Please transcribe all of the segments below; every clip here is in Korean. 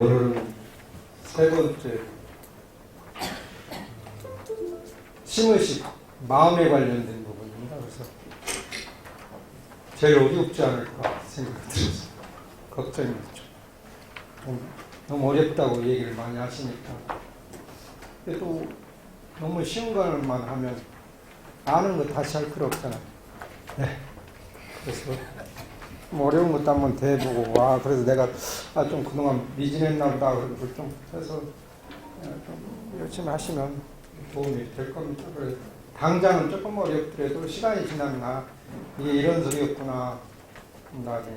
오늘은 세 번째 심의식 마음에 관련된 부분입니다. 그래서 제일 어렵지 않을까 생각이 들어서 걱정이 좀 너무 어렵다고 얘기를 많이 하시니까 근데 또 너무 쉬운 것만 하면 아는 거 다시 할 필요 없잖아요. 네. 그래서 뭐 어려운 것도 한번 대보고 그래서 내가 좀 그동안 미진했나 보다 그걸 좀 해서 좀 열심히 하시면 도움이 될 겁니다. 그래서 당장은 조금 어렵더라도 시간이 지나면 이게 이런 소리였구나 나중에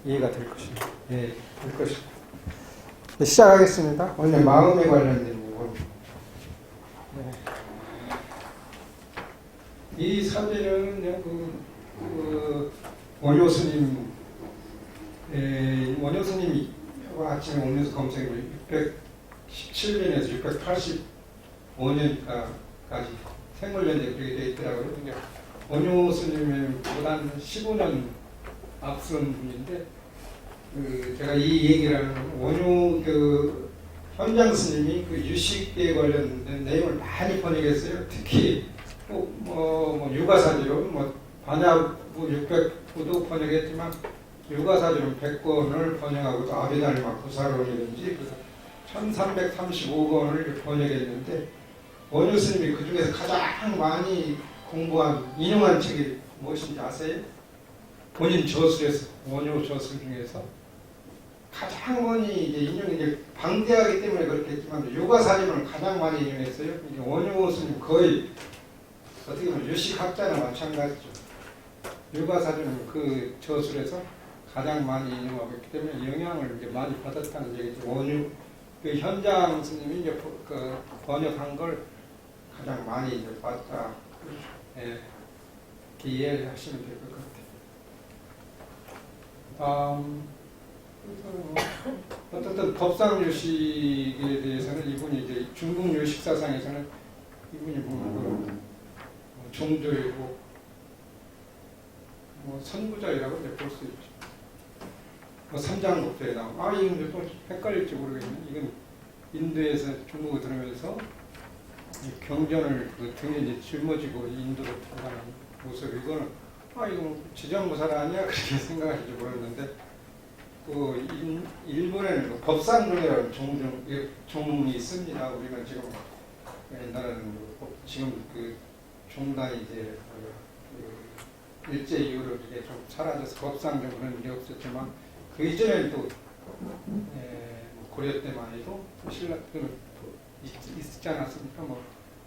이해가 될 것입니다. 예, 될 것입니다. 네, 시작하겠습니다. 오늘 마음에 관련된 부분. 네. 이 사진은 원효 스님, 원효 스님이 아침에 오면서 검색을 617년에서 685년까지 생물연대 그렇게 되어 있더라고요. 원효 스님보다 15년 앞선 분인데, 제가 이 얘기를 하는 원효 현장 스님이 유식에 관련된 내용을 많이 번역했어요. 특히 육아사지로 반야부 600부도 번역했지만 육아사지로 100권을 번역하고 또 아비달마 부사론이든지 1335권을 번역했는데 원효 스님이 그 중에서 가장 많이 공부한 인용한 책이 무엇인지 아세요? 본인 저술에서 원효 저술 중에서 가장 많이 인용이 방대하기 때문에 그렇겠지만 육아사지론을 가장 많이 인용했어요. 원효 스님 거의 어떻게 보면 유식학자나 마찬가지죠. 육아사전은 그 저술에서 가장 많이 인용하고 있기 때문에 영향을 이제 많이 받았다는 얘기죠. 원유 현장 스님이 이제 번역한 걸 가장 많이 이제 받다. 예, 이해를 하시면 될 것 같아요. 어떻든 법상 유식에 대해서는 이분이 이제 중국 유식 사상에서는 이분이 보면 종조이고 선구자이라고 볼 수 있죠. 삼장법조에 나오고 이건 또 헷갈릴지 모르겠네. 이건 인도에서 중국을 들으면서 경전을 등에 이제 짊어지고 인도로 들어가는 모습. 이거는 이건 지정무살 아니야 그렇게 생각할지 모르는데 일본에는 법상종이라는 종이 있습니다. 우리가 지금 옛날에는 지금 종단이 이제 일제 이후로 이게 좀 사라져서 법상정 그런 게 없었지만 그 이전에는 또 고려 때만 해도 신라 있지 않았습니까?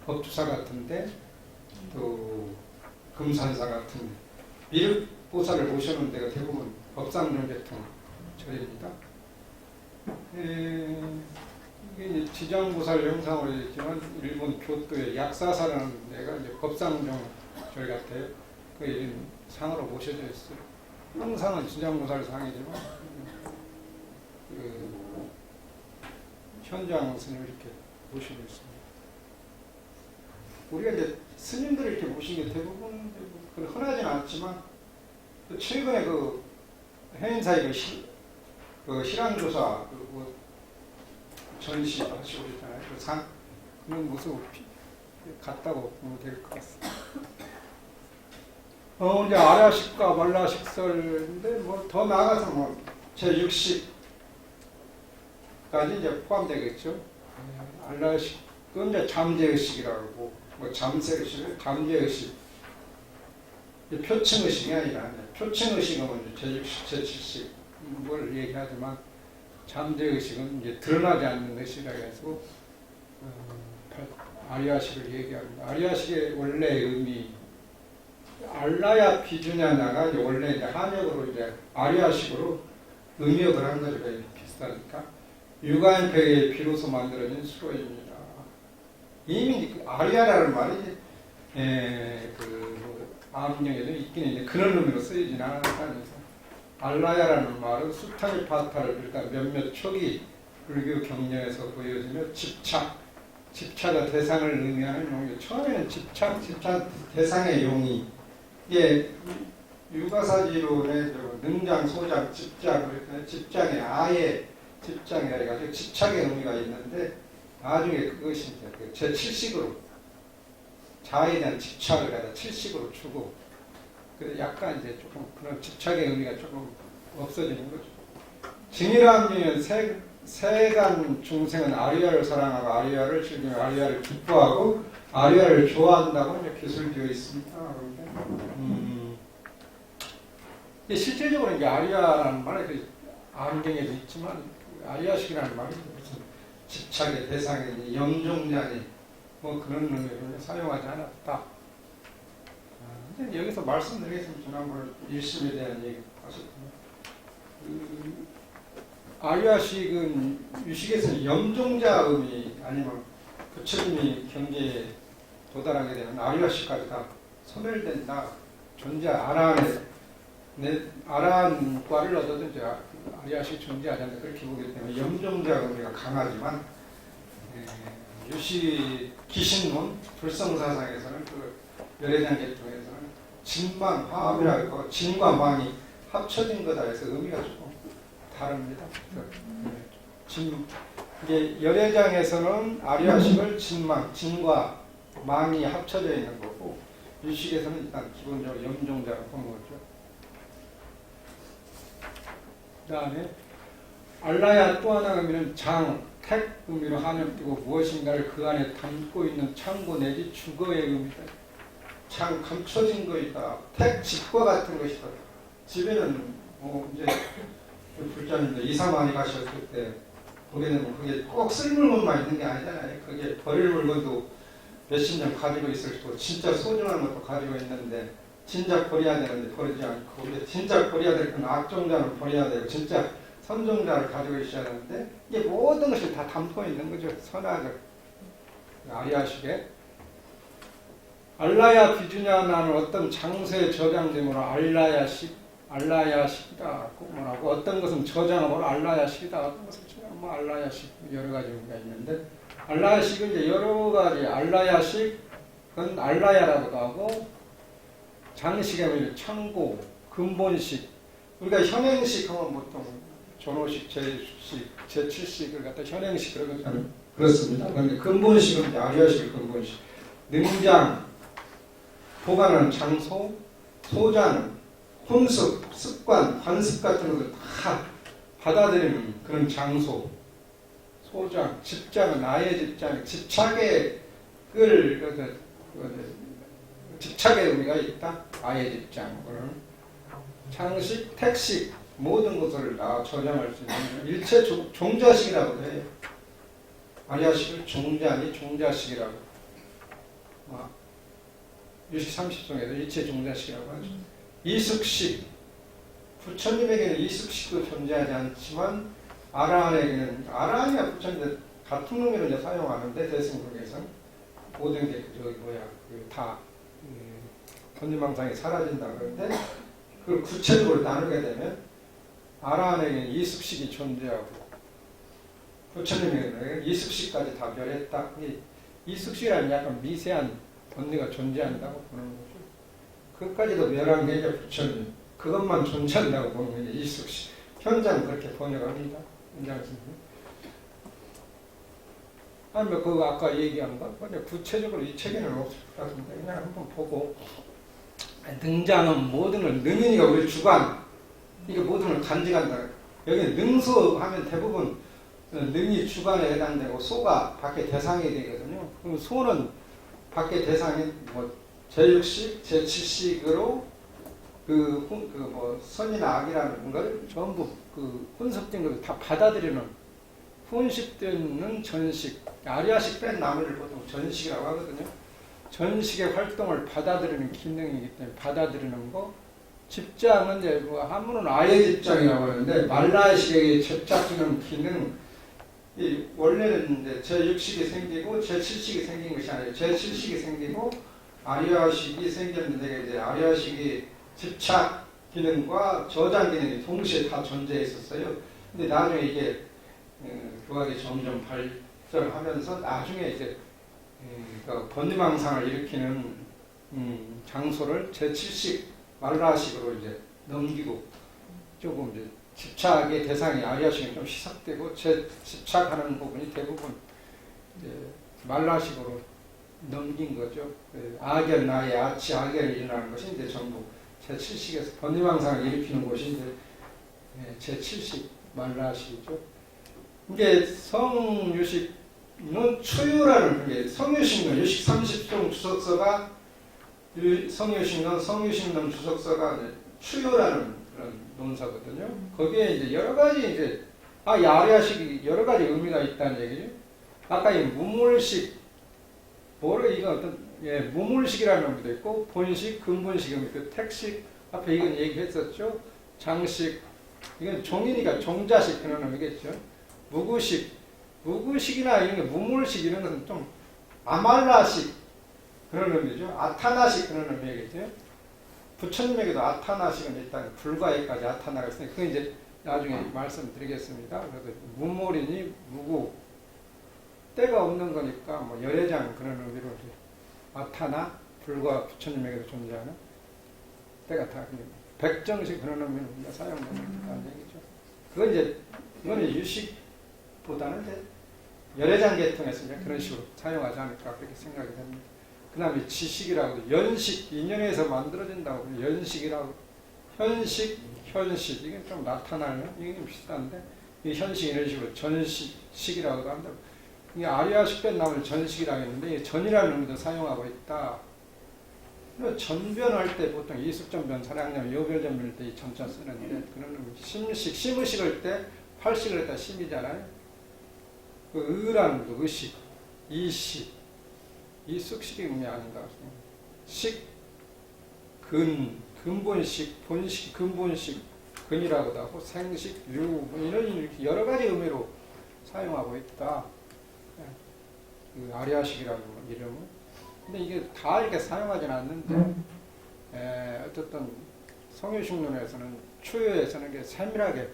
법주사 같은데 또 금산사 같은 미륵보살을 모셔놓은 데가 대부분 법상정 계통 절입니다. 이게 이제 지장보살 영상으로 있지만 일본 교토의 약사사라는 데가 이제 법상정 절 같아요. 그 상으로 모셔져 있어요. 항상은 지장보살 상이지만 현장 스님을 이렇게 모시고 있습니다. 우리가 이제 스님들을 이렇게 모신 게 대부분 흔하지는 않지만 최근에 해인사의 실황조사 전시 하시고 있잖아요. 그런 모습을 같다고 보면 될 것 같습니다. 이제 아라식과 말라식설인데 더 나아가서 제60까지 이제 포함되겠죠. 알라식은 이제 잠재의식이라고 잠세의식, 잠재의식, 표층의식이 아니라 표층의식은 제60, 제70 뭘 얘기하지만 잠재의식은 이제 드러나지 않는 의식이라고 해서 아리아식을 얘기합니다. 아리아식의 원래 의미 알라야 비주냐나가 원래 이제 한역으로 이제 아리아식으로 음역을 한 거죠. 비슷하니까 유관패에 비로소 만들어진 수로입니다. 이미 아리아라는 말이 암경에도 있긴 있는데 그런 의미로 쓰이지는 않았다면서 알라야라는 말은 수타니 파타를 비롯한 몇몇 초기 불교 경전에서 보여지며 집착과 대상을 의미하는 용이 처음에는 집착 대상의 용이 이게 육아사지론의 능장, 소장, 집장, 집장의 아예 집장이라 해가지고 집착의 의미가 있는데 나중에 그것이 이제 그 제7식으로 자아에 대한 집착을 갖다 7식으로 주고 그래서 약간 이제 조금 그런 집착의 의미가 조금 없어지는 거죠. 증일함 중에는 세간 중생은 아리아를 사랑하고 아리아를 즐기며 아리아를 기뻐하고 아리아를 좋아한다고 이제 기술되어 있습니다. 실제적으로 이제 아리아라는 말이 그 안경에도 있지만 아리아식이라는 말이 무슨 집착의 대상이니 염종자니 뭐 그런 의미로 사용하지 않았다. 근데 여기서 말씀드리겠습니다. 지난번 일심에 대한 얘기 하셨군요. 아리아식은 유식에서는 염종자 의미 아니면 부처님이 경계에 도달하게 되면 아리아식까지 다 소멸된다. 존재 아라한과를 얻어든 아리아식 존재하지 않는다. 그렇게 보기 때문에 염종자 의미가 강하지만 유식 기신론 불성사상에서는 그 열애장 계통에서는 진망 화합이라고 진과 망이 합쳐진 거다 해서 의미가 조금 다릅니다. 이게 열애장에서는 아리아식을 진과 망이 합쳐져 있는 거고 유식에서는 일단 기본적으로 염종자로 보는 거죠. 그 다음에 알라야 또 하나 의미는 택 의미로 한염띠고 무엇인가를 그 안에 담고 있는 창고 내지 주거의 의미다. 감춰진 것이다. 택 집과 같은 것이다. 집에는 이제 불자님들 이사 많이 가셨을 때 보게 되면 그게 꼭 쓸 물건만 있는 게 아니잖아요. 그게 버릴 물건도 몇십 년 가지고 있을 수도 진짜 소중한 것도 가지고 있는데 진짜 버려야 되는데 버리지 않고 진짜 버려야 될 건 악종자는 버려야 되고 진짜 선종자를 가지고 있어야 되는데 이게 모든 것이 다 담고 있는 거죠. 선악을. 아리아식에 알라야 비주냐나는 어떤 장소에 저장됨으로 알라야식이다. 뭐라고 어떤 것은 저장함으로 알라야식이다. 어떤 것은 뭐 알라야식 여러 가지 의미가 있는데 알라야식은 이제 여러 가지 알라야식은 알라야라고도 하고 장식의 의미 창고 근본식 우리가 현행식 하면 보통 전호식, 제7식을 갖다 현행식 그러거든요. 그렇습니다. 그런데 근본식은 아리아식 근본식. 능장, 보관하는 장소, 소장, 혼습, 습관, 관습 같은 것을 다 받아들이는 그런 장소, 소장, 집장은 나의 집장, 집착의 의미가 있다. 아의 집장, 장식, 택식, 모든 것을 다 저장할 수 있는 일체 종자식이라고 해요. 아리아식을 종자니 종자식이라고. 유식 30종에서 일체 종자식이라고 하죠. 이숙식, 부처님에게는 이숙식도 존재하지 않지만 아라한이야 부처님들 같은 의미로 이제 사용하는데 대승국에서는 모든 게 다 번뇌망상이 사라진다 그러는데 그걸 구체적으로 나누게 되면 아라한에게는 이숙식이 존재하고 부처님에게는 이숙식까지 다 멸했다. 이숙식이라는 약간 미세한 번뇌가 존재한다고 보는 거죠. 그것까지도 멸한 게 이제 부처님. 그것만 존재한다고 보는 게 이숙식. 현장 그렇게 번역합니다. 현장에서는. 아니면 그 아까 얘기한 거 구체적으로 이 책에는 없을 것 같은데 그냥 한번 보고 능장은 모든 걸 능인이가 우리 주관 이게 모든 걸 간직한다. 여기 능소하면 대부분 능이 주관에 해당되고 소가 밖에 대상이 되거든요. 그럼 소는 밖에 대상이 제6식, 제7식으로 선이나 악이라는 걸 전부 혼습된 것을 다 받아들이는 혼식되는 전식, 아리아식 뺀 나머지를 보통 전식이라고 하거든요. 전식의 활동을 받아들이는 기능이기 때문에 받아들이는 거. 집장은 이제 한문은 아예 집장이라고 하는데 말라식의 집착하는 기능. 원래는 이제 제6식이 생기고 제7식이 생긴 것이 아니에요. 제7식이 생기고 아리아식이 생겼는데 이제 아리아식이 집착 기능과 저장 기능이 동시에 다 존재했었어요. 근데 나중에 이게 교학이 점점 발전하면서 나중에 이제 번뇌망상을 일으키는 장소를 제7식 말라식으로 이제 넘기고 조금 이제 집착의 대상이 아리아식이 좀 희석되고 집착하는 부분이 대부분 말라식으로 넘긴 거죠. 아결 나의 아치 아결이 일어나는 것이 이제 전부 제7식에서 번뇌망상을 일으키는 곳이 이제 제7식 말라식이죠. 이게 성유식은 추유라는 게 성유식론 유식 30종 주석서가 성유식론 성유식론 주석서가 추유라는 그런 논서거든요. 거기에 이제 여러 가지 이제 이 아리아식이 여러 가지 의미가 있다는 얘기죠. 아까 이 무물식 이건 어떤 무물식이라는 의미도 있고 본식, 근본식 의미도 있고 택식 앞에 이건 얘기했었죠. 장식 이건 종이니까 종자식 그런 의미겠죠. 무구식이나 이런 게 무물식 이런 것은 좀 아말라식 그런 의미죠. 아타나식 그런 의미겠죠. 부처님에게도 아타나식은 일단 불가에까지 아타나가 있으니까 그건 이제 나중에 말씀드리겠습니다. 그래서 무물이니 무구 때가 없는 거니까 뭐 열애장 그런 의미로 아타나 불과 부처님에게도 존재하는 때가 다 백정식 그런 의미로 사용된다는 얘기죠. 그건 이제 이거는 유식보다는 이제 열애장 계통에서 이제 그런 식으로 사용하지 않을까 그렇게 생각이 됩니다. 그 다음에 지식이라고 연식 인연에서 만들어진다고 연식이라고 현식 현식 이게 좀 나타나는 이게 좀 비슷한데 이 현식 이런 식으로 전식이라고도 한다고. 이게 아리아식변 나오는 전식이라고 했는데 이 전이라는 의미도 사용하고 있다. 전변할 때 보통 이숙전변, 사량전, 요별전변일 때 이 전자 쓰는데 그런 의미. 심식, 심의식을 때 팔식을 했다 심이잖아요. 그 의라는 것도 의식, 이식, 이숙식의 의미 아닌가. 식, 근본식, 본식, 근본식, 근이라고도 하고 생식, 류 이런 여러 가지 의미로 사용하고 있다. 그 아리아식이라는 이름은. 근데 이게 다 이렇게 사용하지는 않는데, 어쨌든 성유식론에서는 추유에서는 이게 세밀하게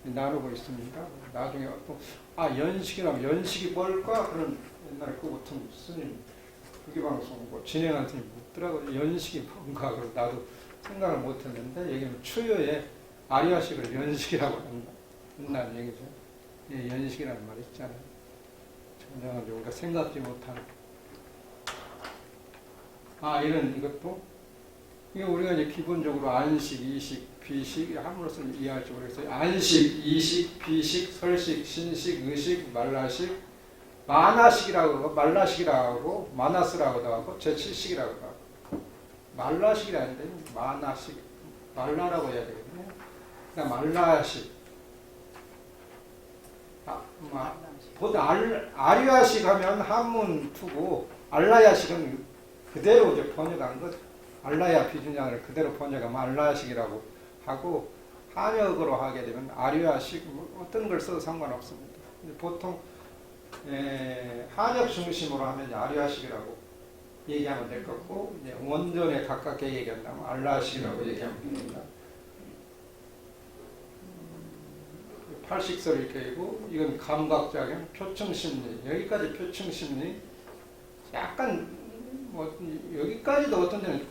나누고 있습니다. 나중에 또 연식이라면 연식이 뭘까? 그런 옛날에 그 같은 스님 불교방송 뭐 진행한 스님 묻더라고요. 연식이 뭔가 그래서 나도 생각을 못했는데 여기는 추유에 아리아식을 연식이라고 한다는 얘기죠. 예, 연식이라는 말이 있잖아요. 전혀 우리가 생각지 못한 이것도 이게 우리가 이제 기본적으로 안식, 이식, 비식 함으로써 이해할 줄 모르겠어요. 안식, 이식, 비식, 설식, 신식, 의식, 말라식, 마나식이라고 하고 말라식이라고 하고 마나스라고도 하고 제7식이라고도 하고 말라식이라는데 마나식, 말라라고 해야 되거든요. 그다음 말라식. 보다 아리아식 하면 한문 투고 알라야식은 그대로 이제 번역한 것. 알라야 비준양을 그대로 번역하면 알라야식이라고 하고 한역으로 하게 되면 아리아식 어떤 걸 써도 상관없습니다. 보통 한역 중심으로 하면 이제 아리아식이라고 얘기하면 될 것 같고 이제 원전에 가깝게 얘기한다면 알라식이라고 얘기하면 됩니다. 팔식설 이렇게 있고 이건 감각작용, 표층심리 여기까지 표층심리 약간 뭐 여기까지도 어떤 데는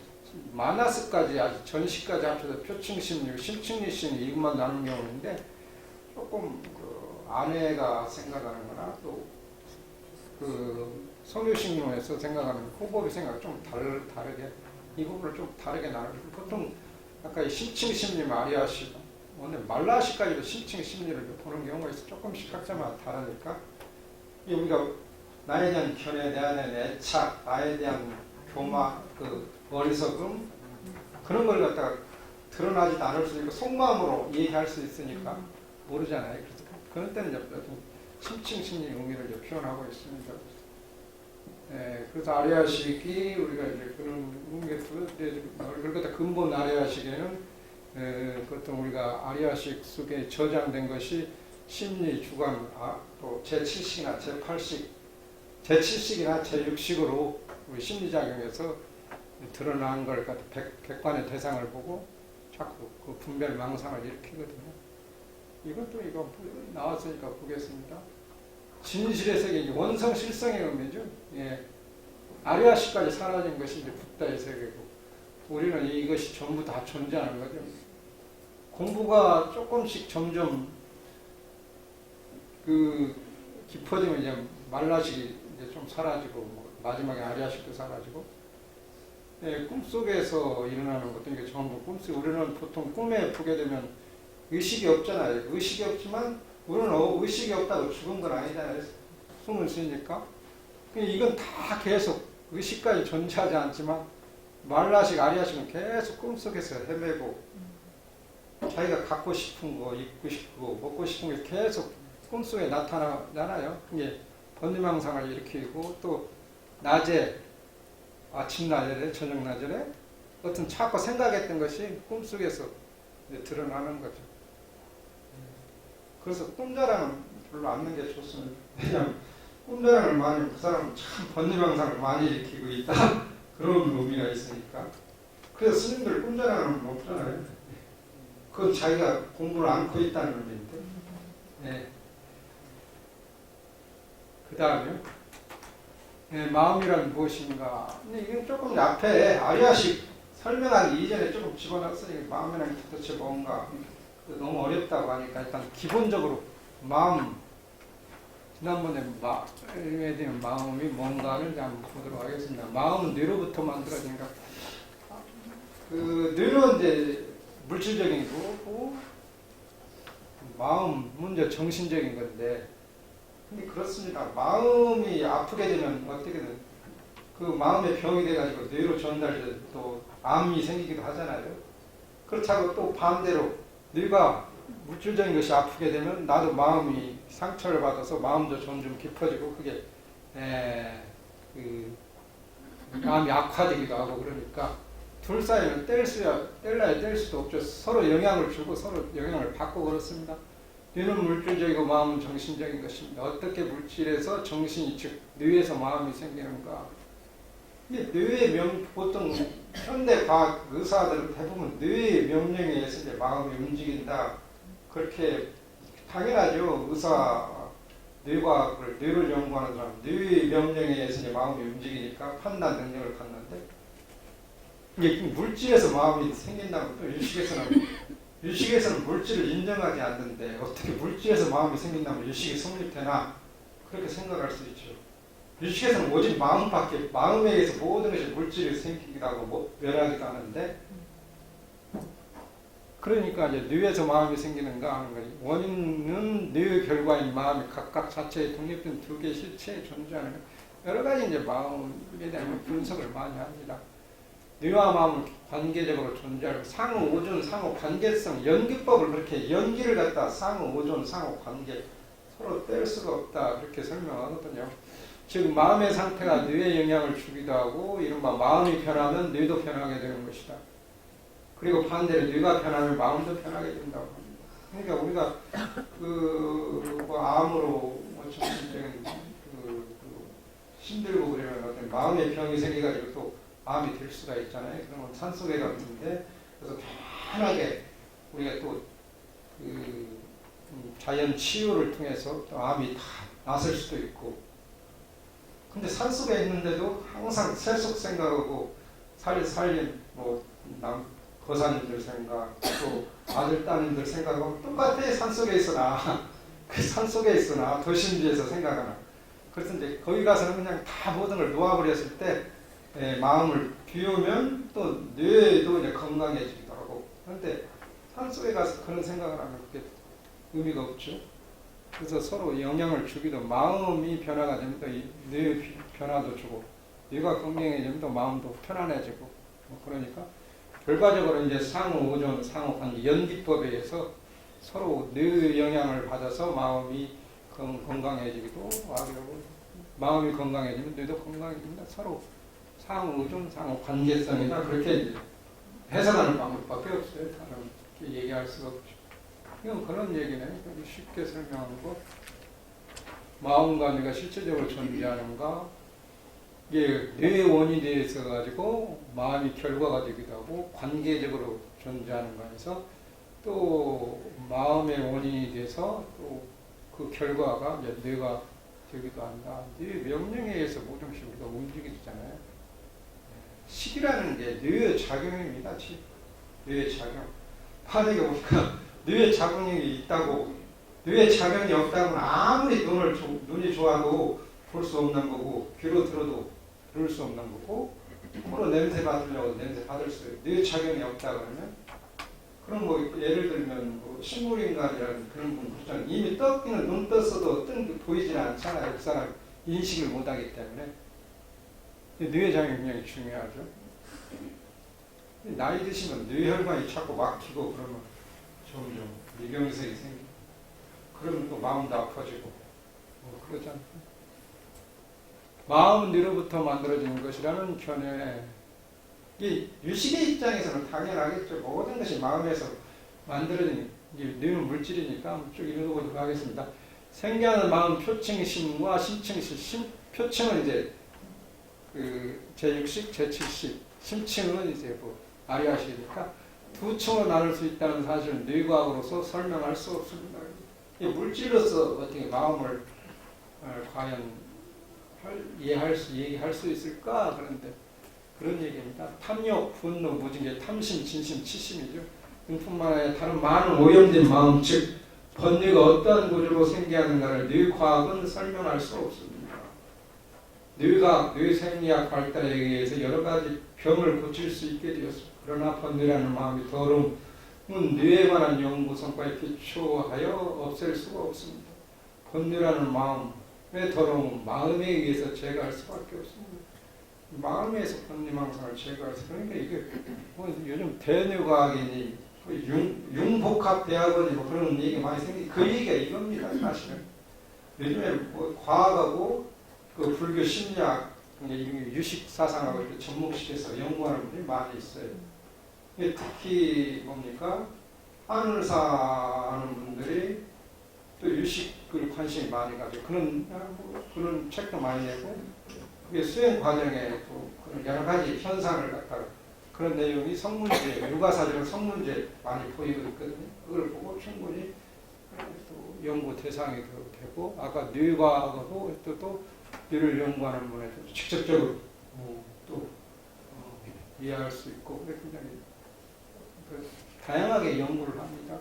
마나스까지 아주 전시까지 합쳐서 표층심리, 심층리심리 이것만 나눈 경우인데 조금 그 아내가 생각하는 거나 또 그 성유식론에서 생각하는 호법의 생각 좀 다르게 이 부분을 좀 다르게 나누고 보통 아까 이 심층심리 마리아식 오늘 말라식까지도 심층심리를 보는 경우가 있어 조금씩 각자마다 다르니까 우리가 나에 대한 견해, 내 안에 애착, 나에 대한 교마, 그 어리석음 그런 걸 갖다가 드러나지도 않을 수 있고 속마음으로 얘기할 수 있으니까 모르잖아요. 그래서 그런 때는 심층심리 의미를 표현하고 있습니다. 그래서 아리아식이 우리가 이제 그런 의미에서 그러니까 근본 아리아식에는 그것도 우리가 아리아식 속에 저장된 것이 심리, 주관, 또 제7식이나 제8식, 제7식이나 제6식으로 우리 심리작용에서 드러난 걸 갖다 객관의 대상을 보고 자꾸 그 분별 망상을 일으키거든요. 이것도 이거 나왔으니까 보겠습니다. 진실의 세계, 원성 실성의 의미죠. 예. 아리아식까지 사라진 것이 이제 붓다의 세계고, 우리는 이것이 전부 다 존재하는 거죠. 공부가 조금씩 점점 그 깊어지면 이제 말라식이 이제 좀 사라지고 마지막에 아리아식도 사라지고 꿈속에서 일어나는 것도 이게 전부 꿈속. 우리는 보통 꿈에 보게 되면 의식이 없잖아요. 의식이 없지만 우리는 의식이 없다고 죽은 건 아니잖아요. 숨을 쉬니까. 이건 다 계속 의식까지 존재하지 않지만 말라식, 아리아식은 계속 꿈속에서 헤매고 자기가 갖고 싶은 거, 입고 싶고, 먹고 싶은 게 계속 꿈속에 나타나잖아요. 이게 번뇌망상을 일으키고 또 낮에, 아침 낮에, 저녁 낮에 어떤 자꾸 생각했던 것이 꿈속에서 이제 드러나는 거죠. 그래서 꿈자랑은 별로 않는 게 좋습니다. 왜냐하면 꿈자랑을 많이 그 사람은 참 번뇌망상을 많이 일으키고 있다. 그런 의미가 있으니까. 그래서 스님들 꿈자랑은 없잖아요. 그건 자기가 공부를 안고 있다는 의미인데. 네. 그 다음에 마음이란 무엇인가. 근데 이건 조금 앞에 아리아식 설명하기 이전에 조금 집어넣었으니까 마음이란 도대체 뭔가 너무 어렵다고 하니까 일단 기본적으로 마음, 지난번에 마음에 대한 마음이 뭔가를 한번 보도록 하겠습니다. 마음은 뇌로부터 만들어진가. 그 뇌는 이제 물질적인 거고 마음은 이제 정신적인 건데, 근데 그렇습니다. 마음이 아프게 되면 어떻게든 그 마음의 병이 돼가지고 뇌로 전달돼서 또 암이 생기기도 하잖아요. 그렇다고 또 반대로 뇌가 물질적인 것이 아프게 되면 나도 마음이 상처를 받아서 마음도 점점 깊어지고 그게 마음이 악화되기도 하고 그러니까 둘 사이는 뗄래야 뗄 수도 없죠. 서로 영향을 주고 서로 영향을 받고 그렇습니다. 뇌는 물질적이고 마음은 정신적인 것입니다. 어떻게 물질에서 정신이 즉 뇌에서 마음이 생기는가. 뇌의 보통 현대 과학 의사들은 대부분 뇌의 명령에 의해서 이제 마음이 움직인다. 그렇게 당연하죠. 뇌를 연구하는 사람, 뇌의 명령에 의해서 이제 마음이 움직이니까 판단 능력을 갖는데, 이게 물질에서 마음이 생긴다면 또 유식에서는 물질을 인정하지 않는데 어떻게 물질에서 마음이 생긴다면 유식이 성립되나 그렇게 생각할 수 있죠. 유식에서는 오직 마음에 의해서 모든 것이 물질이 생기기도 하고 멸하기도 하는데, 그러니까 이제 뇌에서 마음이 생기는가 하는 거지. 원인은 뇌의 결과인 마음이 각각 자체의 독립된 두 개의 실체에 존재하는 여러 가지 이제 마음에 대한 분석을 많이 합니다. 뇌와 마음은 관계적으로 존재하고 상호 오존, 상호 관계성, 연기법을 그렇게 연기를 갖다 상호 오존, 상호 관계 서로 뗄 수가 없다 그렇게 설명하거든요. 즉 마음의 상태가 뇌에 영향을 주기도 하고 이른바 마음이 변하면 뇌도 변하게 되는 것이다. 그리고 반대로 뇌가 변하면 마음도 변하게 된다고 합니다. 그러니까 우리가 암으로 정신적인 힘들고 그러면 어떤 마음의 병이 생겨가지고 또 암이 될 수가 있잖아요. 그러면 산속에 같은데 그래서 편하게 우리가 또 자연 치유를 통해서 또 암이 다 낫을 수도 있고. 근데 산속에 있는데도 항상 세속 생각하고 살림 거사님들 생각, 또 아들 따님들 생각하고 똑같아. 산속에 있으나 그 산속에 있으나 도심지에서 생각하나. 그래서 이제 거기 가서는 그냥 다 모든 걸 놓아버렸을 때 마음을 비우면 또 뇌도 이제 건강해지기도 하고. 그런데 산속에 가서 그런 생각을 하면 그게 의미가 없죠. 그래서 서로 영향을 주기도, 마음이 변화가 되면 또 뇌의 변화도 주고, 뇌가 건강해지면 또 마음도 편안해지고, 그러니까 결과적으로 이제 상호 오존, 상호 관계, 연기법에 의해서 서로 뇌의 영향을 받아서 마음이 건강해지기도 하고, 마음이 건강해지면 뇌도 건강해집니다. 서로 상호 오존, 상호 관계성이다. 그렇게 이제 해석하는 방법밖에 없어요. 다른 얘기할 수가 없죠. 이건 그런 얘기네. 쉽게 설명하는 거. 마음과 뇌가 실질적으로 존재하는가? 이게 뇌의 원인에 대해서 가지고 마음이 결과가 되기도 하고 관계적으로 존재하는 거에서 또 마음의 원인이 돼서 또 그 결과가 이제 뇌가 되기도 한다. 뇌 명령에 의해서 모든 것이 우리가 움직이잖아요. 식이라는 게 뇌의 작용입니다. 뇌의 작용. 만약에 우리가 뇌에 자궁이 있다고, 뇌에 자궁이 없다고는 아무리 눈이 좋아도 볼 수 없는 거고, 귀로 들어도 들을 수 없는 거고, 코로 냄새 맡으려고 냄새 받을 수 있어요. 뇌에 자궁이 없다 그러면, 그럼 뭐 예를 들면 뭐 식물인간이라는 그런 분 그렇잖아요. 이미 떴기는 눈 떴어도 뜬 게 보이지는 않잖아요. 그 사람 인식을 못하기 때문에. 뇌 자궁이 굉장히 중요하죠. 나이 드시면 뇌혈관이 자꾸 막히고 그러면 점점 미경색이 생기고, 그러면 또 마음도 아파지고 뭐 그러지 않나요? 마음은 뇌로부터 만들어지는 것이라는 견해. 이 유식의 입장에서는 당연하겠죠. 모든 것이 마음에서 만들어지는, 뇌는 물질이니까 쭉 읽어보도록 하겠습니다. 생겨나는 마음 표층심과 심층심. 표층은 이제 그 제6식, 제7식, 심층은 이제 뭐 아리아식이니까 두 층으로 나눌 수 있다는 사실은 뇌과학으로서 설명할 수 없습니다. 이 물질로서 어떻게 마음을 과연 얘기할 수 있을까? 그런데 그런 얘기입니다. 탐욕, 분노, 무진계, 탐심, 진심, 치심이죠. 뿐만 아니라 다른 많은 오염된 마음, 즉 번뇌가 어떠한 구조로 생겨나는가를 뇌과학은 설명할 수 없습니다. 뇌과학, 뇌생리학 발달에 의해서 여러 가지 병을 고칠 수 있게 되었습니다. 그러나 번뇌라는 마음이 더러움은 뇌에 관한 연구 성과에 기초하여 없앨 수가 없습니다. 번뇌라는 마음의 더러움은 마음에 의해서 제거할 수밖에 없습니다. 마음에서 번뇌망상을 제거할 수, 그러니까 이게 뭐 요즘 대뇌과학이니 융복합대학원이 뭐 그런 얘기 많이 생기, 그 얘기가 이겁니다. 사실은 요즘에 뭐 과학하고 그 불교 심리학, 유식 사상하고 이렇게 접목시켜서 연구하는 분들이 많이 있어요. 특히 뭡니까? 하늘사 하는 분들이 또 유식을 관심이 많이 가지고 그런 책도 많이 내고, 그게 수행 과정에 또 그런 여러 가지 현상을 갖다가 그런 내용이 성문제, 육아사전 성문제 많이 보이고 있거든요. 그걸 보고 충분히 또 연구 대상이 되고, 아까 뇌과학하고 또 뇌를 연구하는 분에 직접적으로 또 이해할 수 있고, 굉장히 다양하게 연구를 합니다.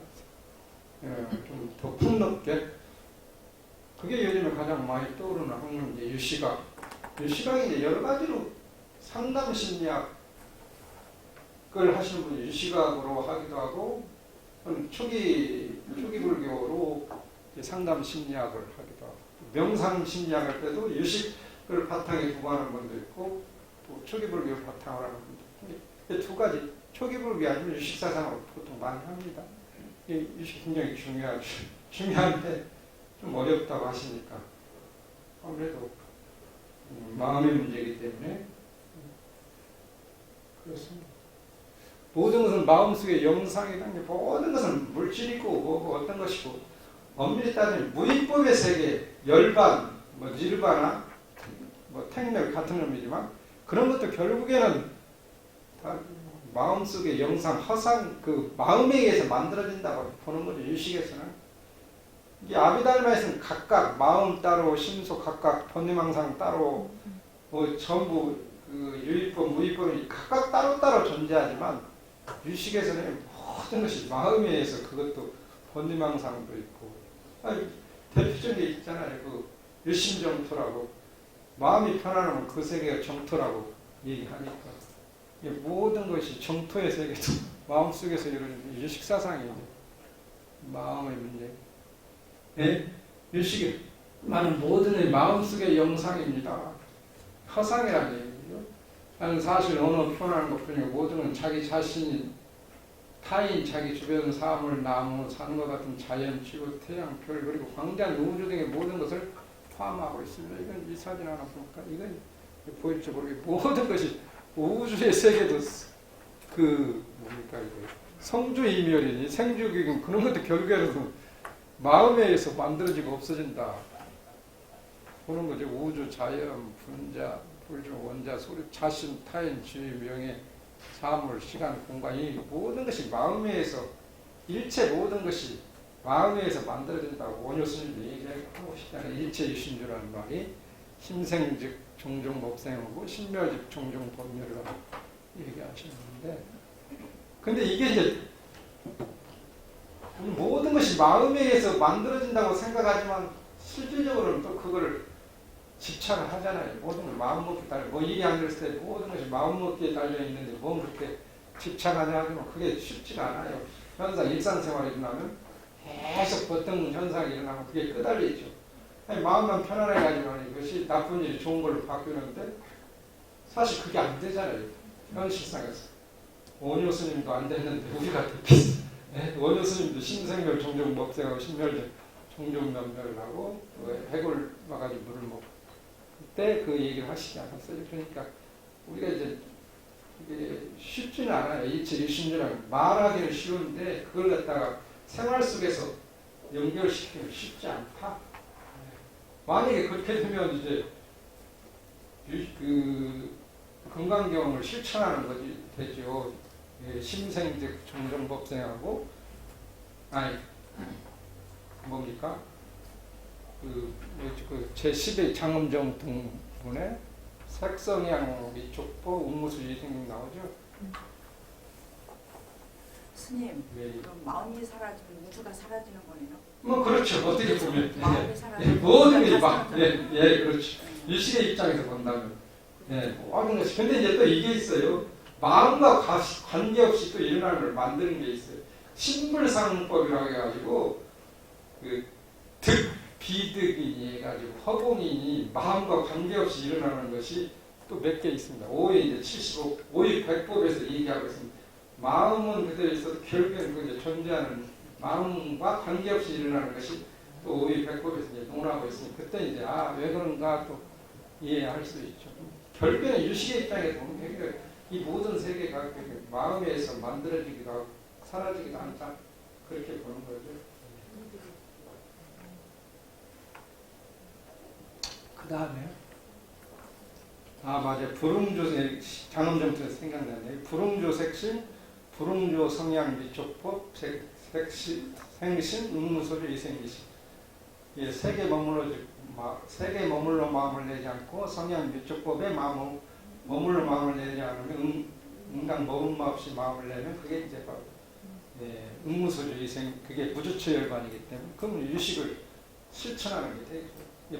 좀 더 폭넓게. 그게 요즘에 가장 많이 떠오르는 학문이 유시각. 유시각이 이제 여러 가지로 상담 심리학을 하시는 분이 유시각으로 하기도 하고, 초기 불교로 상담 심리학을 하기도 하고, 명상 심리학을 할 때도 유식을 바탕에 두고 하는 분도 있고, 또 초기 불교를 바탕으로 하는 분도 있고, 두 가지, 초기 불교 아니면 유식 사상을 보통 많이 합니다. 이 유식 굉장히 중요한데 좀 어렵다고 하시니까 아무래도 마음의 문제이기 때문에 그렇습니다. 모든 것은 마음속의 영상이라는 게, 모든 것은 물질이고 뭐 어떤 것이고, 엄밀히 따지면 무위법의 세계, 열반, 뭐 니르바나, 뭐 택멸 같은 놈이지만 그런 것도 결국에는 다 마음속의 영상, 허상, 그 마음에 의해서 만들어진다고 보는 거죠. 유식에서는. 이게 아비달마에서는 각각 마음 따로, 심소 각각, 번뇌망상 따로, 뭐 전부 그 유의법, 무의법이 각각 따로따로 존재하지만, 유식에서는 모든 것이 마음에 의해서, 그것도 번뇌망상도 있고, 대표적인 게 있잖아요. 그 유심정토라고, 마음이 편안하면 그 세계가 정토라고 얘기하니까, 모든 것이 정토의 세계도 마음속에서 이루어지는 유식사상이죠. 마음의 문제. 네? 유식이 많은 모든 마음속의 영상입니다. 허상이라는 얘기죠. 나는 사실 언어 표현하는 것뿐이고, 모든 건 자기 자신이, 타인, 자기 주변 사물, 나무, 산과 같은 자연, 지구, 태양, 별, 그리고 광대한 우주 등의 모든 것을 포함하고 있습니다. 이건 이 사진 하나 보니까, 이건 보일지 모르겠고, 모든 것이 우주의 세계도 그 뭡니까 이거 성주이멸이니 생주기금, 그런 것도 결국에는 마음에 의해서 만들어지고 없어진다 보는 거죠. 우주, 자연, 분자, 불주, 원자, 소리, 자신, 타인, 지위, 명예, 사물, 시간, 공간, 이 모든 것이 마음에 의해서, 일체 모든 것이 마음에 의해서 만들어진다고 원효 스님도 얘기하고 싶잖아요. 일체 유심주라는 말이 심생즉 종종 법생하고 신멸즉 종종 법멸이라고 얘기하시는데, 근데 이게 이제 모든 것이 마음에 의해서 만들어진다고 생각하지만 실질적으로는 또 그걸 집착을 하잖아요. 모든 걸 마음먹기에 달려. 뭐 일이 안 됐을 때 모든 것이 마음먹기에 달려 있는데 뭐 그렇게 집착하냐 하지만 그게 쉽지가 않아요. 현상 일상생활에 일어나면 계속 어떤 현상이 일어나면 그게 끄달리죠. 마음만 편안해가지고 이것이 나쁜 일이 좋은 걸로 바뀌는데 사실 그게 안 되잖아요. 현실상에서. 원효 스님도 안 됐는데 우리가 됐겠어. 네? 원효 스님도 신생멸 종종 먹생하고 신멸 종종 면멸을 하고 해골 와가지고 물을 먹고 그때 그 얘기를 하시지 않았어요. 그러니까 우리가 이제 이게 쉽지는 않아요. 일체 일심주라는 말하기는 쉬운데 그걸 갖다가 생활 속에서 연결시키면 쉽지 않다. 만약에 그렇게 되면 이제 그 건강경험을 실천하는 거지 되죠. 심생즉 종종법생하고 아니 뭡니까? 그 제10의 장엄정 등분에 색성향 미촉보 운무수지 생각 나오죠? 스님, 네. 그럼 마음이 사라지면 우주가 사라지는 거네요? 뭐 그렇죠. 어떻게 보면 마음이 사라지면 모든 게 우주가 막 그렇죠. 일식의 입장에서 본다면 모든 것이 근데 이제 또 이게 있어요. 마음과 관계없이 또 일어나는 걸 만드는 게 있어요. 신불상법이라고 해가지고 그 비득이니 해가지고 허공이니 마음과 관계없이 일어나는 것이 또 몇 개 있습니다. 5회 이제 75, 5회 100법에서 얘기하고 있습니다. 마음은 그대로 있어도 결국에는 그 이제 존재하는 마음과 관계없이 일어나는 것이 또 5회 100법에서 이제 논하고 있으니 그때 이제 왜 그런가 또 이해할 수 있죠. 결국에는 유식의 입장에서 보면 이 모든 세계가 마음에서 만들어지기도 하고 사라지기도 한다. 그렇게 보는 거죠. 그 다음에 맞아요. 불응조 장엄정토에서 생각나네요. 불응조 색신, 불응조 성향 미촉법, 생신, 운무소주 이생기신. 세계 머물러 마음을 내지 않고 성향 미촉법에 머물러 마음을 내지 않으면 응당 머음마 없이 마음을 내면 그게 이제 바로 응무소주 이생 그게 무주처 열반이기 때문에 그럼 유식을 실천하는 게 되죠.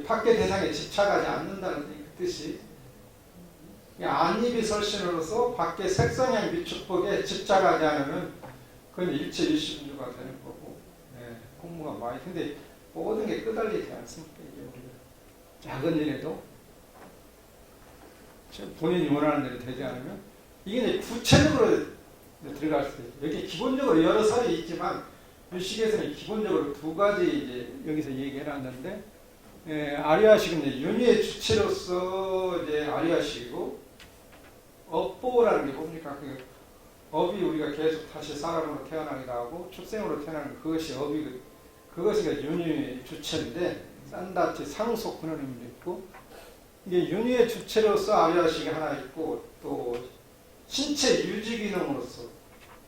밖의 대상에 집착하지 않는다는 그 뜻이 안입이 설신으로서 밖의 색성향 미축법에 집착하지 않으면 그건 일체 일시분주가 되는 거고 공부가 많이 근데 모든 게 끄달리지 않습니까? 이게 우리가 작은 일에도 본인이 원하는 대로 되지 않으면 이게 이제 구체적으로 들어갈 수 있어요. 여기 기본적으로 여러 설이 있지만 유식에서는 기본적으로 두 가지 이제 여기서 얘기해놨는데 아리아식은 이제 윤회의 주체로서 이제 아리아식이고 업보라는 게 뭡니까? 그 업이 우리가 계속 다시 사람으로 태어나기도 하고 출생으로 태어나는 그것이 업이 그것이 윤회의 주체인데 산다치 상속 그런 의미도 있고 이게 윤회의 주체로서 아리아식이 하나 있고 또 신체 유지 기능으로서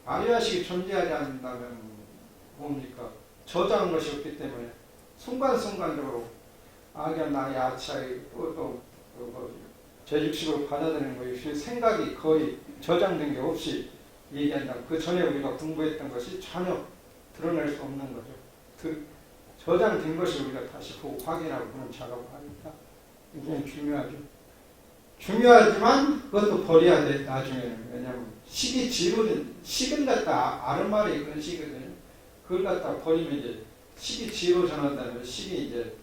아리아식이 존재하지 않는다면 뭡니까? 저장한 것이 없기 때문에 순간순간적으로 악연 나의 아차의 또 제6식으로 받아들이는 것이 생각이 거의 저장된 게 없이 얘기한다면 그 전에 우리가 공부했던 것이 전혀 드러낼 수 없는 거죠. 그 저장된 것이 우리가 다시 보고 확인하고 그런 작업을 하니까 굉장히 중요하죠. 중요하지만 그것도 버려야 돼 나중에는. 왜냐하면 식이 지루는 식은 갖다 아르마리 그런 식이거든요. 그걸 갖다 버리면 이제 식이 지로 전환되면 식이 이제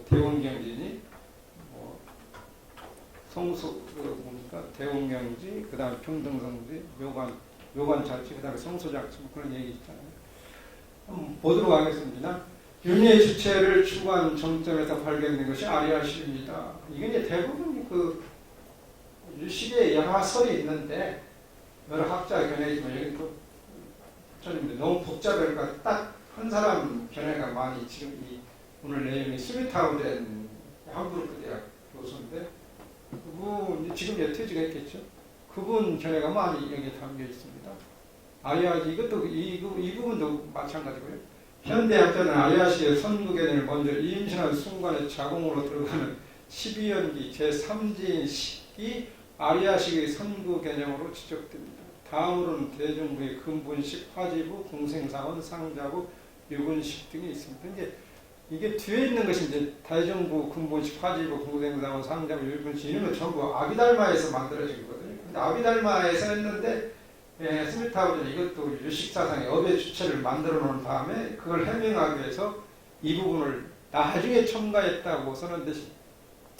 대원경지니 성소 뭡니까 대원경지 그다음에 평등성지 요관자치 그다음에 성소자치 그런 얘기 있잖아요. 한번 보도록 하겠습니다. 윤회의 주체를 추구한 정점에서 발견된 것이 아리아식입니다. 이게 이제 대부분 그 유식의 여러 설이 있는데 여러 학자 견해이지만 여기 또 너무 복잡하니까 딱 한 사람 견해가 많이 지금 이 오늘 내용이 스미타우덴 함부르크 대학 교수인데 그분 지금 퇴직을 했겠죠. 그분 견해가 많이 여기에 담겨 있습니다. 아리아식 이것도 이 부분도 마찬가지고요. 현대학자는 아리아식의 선구 개념을 먼저 임신한 순간에 자궁으로 들어가는 12연기 제3지인 식이 아리아식의 선구 개념으로 지적됩니다. 다음으로는 대정부의 근본식, 화지부, 공생사원, 상자부, 유분식 등이 있습니다. 이게 뒤에 있는 것이 이제 대정부, 근본식, 화지부, 공생사원, 상자부, 유분식 이런 건 전부 아비달마에서 만들어진 거거든요. 근데 아비달마에서 했는데 스미트하우저는 이것도 유식사상의 업의 주체를 만들어 놓은 다음에 그걸 해명하기 위해서 이 부분을 나중에 첨가했다고 쓰는데